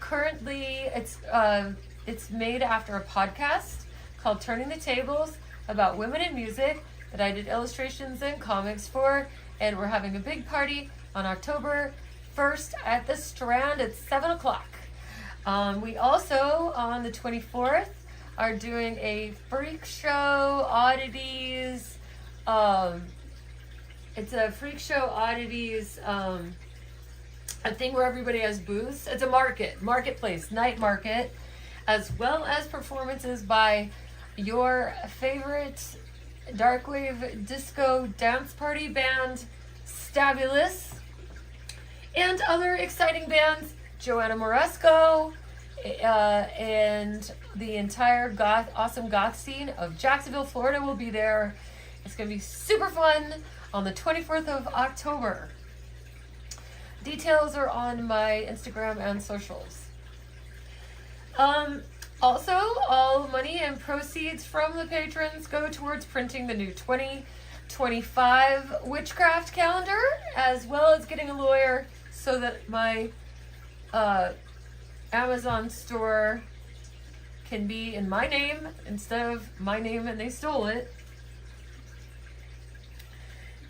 S3: Currently, it's made after a podcast called Turning the Tables about women in music that I did illustrations and comics for, and we're having a big party on October 1st at the Strand at 7 o'clock. We also, on the 24th, are doing a Freak Show Oddities. It's a Freak Show Oddities, a thing where everybody has booths. It's a marketplace, night market, as well as performances by your favorite darkwave disco dance party band, Stabulous, and other exciting bands, Joanna Moresco, and the entire awesome goth scene of Jacksonville, Florida will be there. It's going to be super fun on the 24th of October. Details are on my Instagram and socials. Also, all money and proceeds from the patrons go towards printing the new 2025 witchcraft calendar, as well as getting a lawyer so that my Amazon store can be in my name instead of my name and they stole it.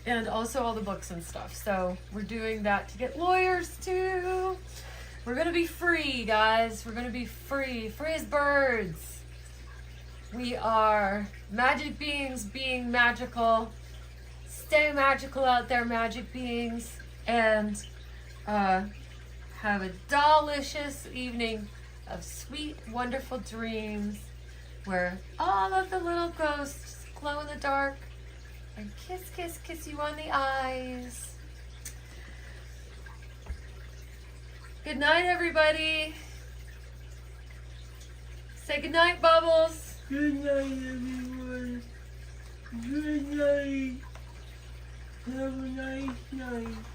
S3: And also all the books and stuff. So we're doing that to get lawyers too. We're going to be free, guys. We're going to be free. Free as birds. We are magic beings being magical. Stay magical out there, magic beings. And have a delicious evening of sweet, wonderful dreams where all of the little ghosts glow in the dark and kiss, kiss, kiss you on the eyes. Good night, everybody. Say good night, Bubbles.
S2: Good night, everyone. Good night. Have a nice night.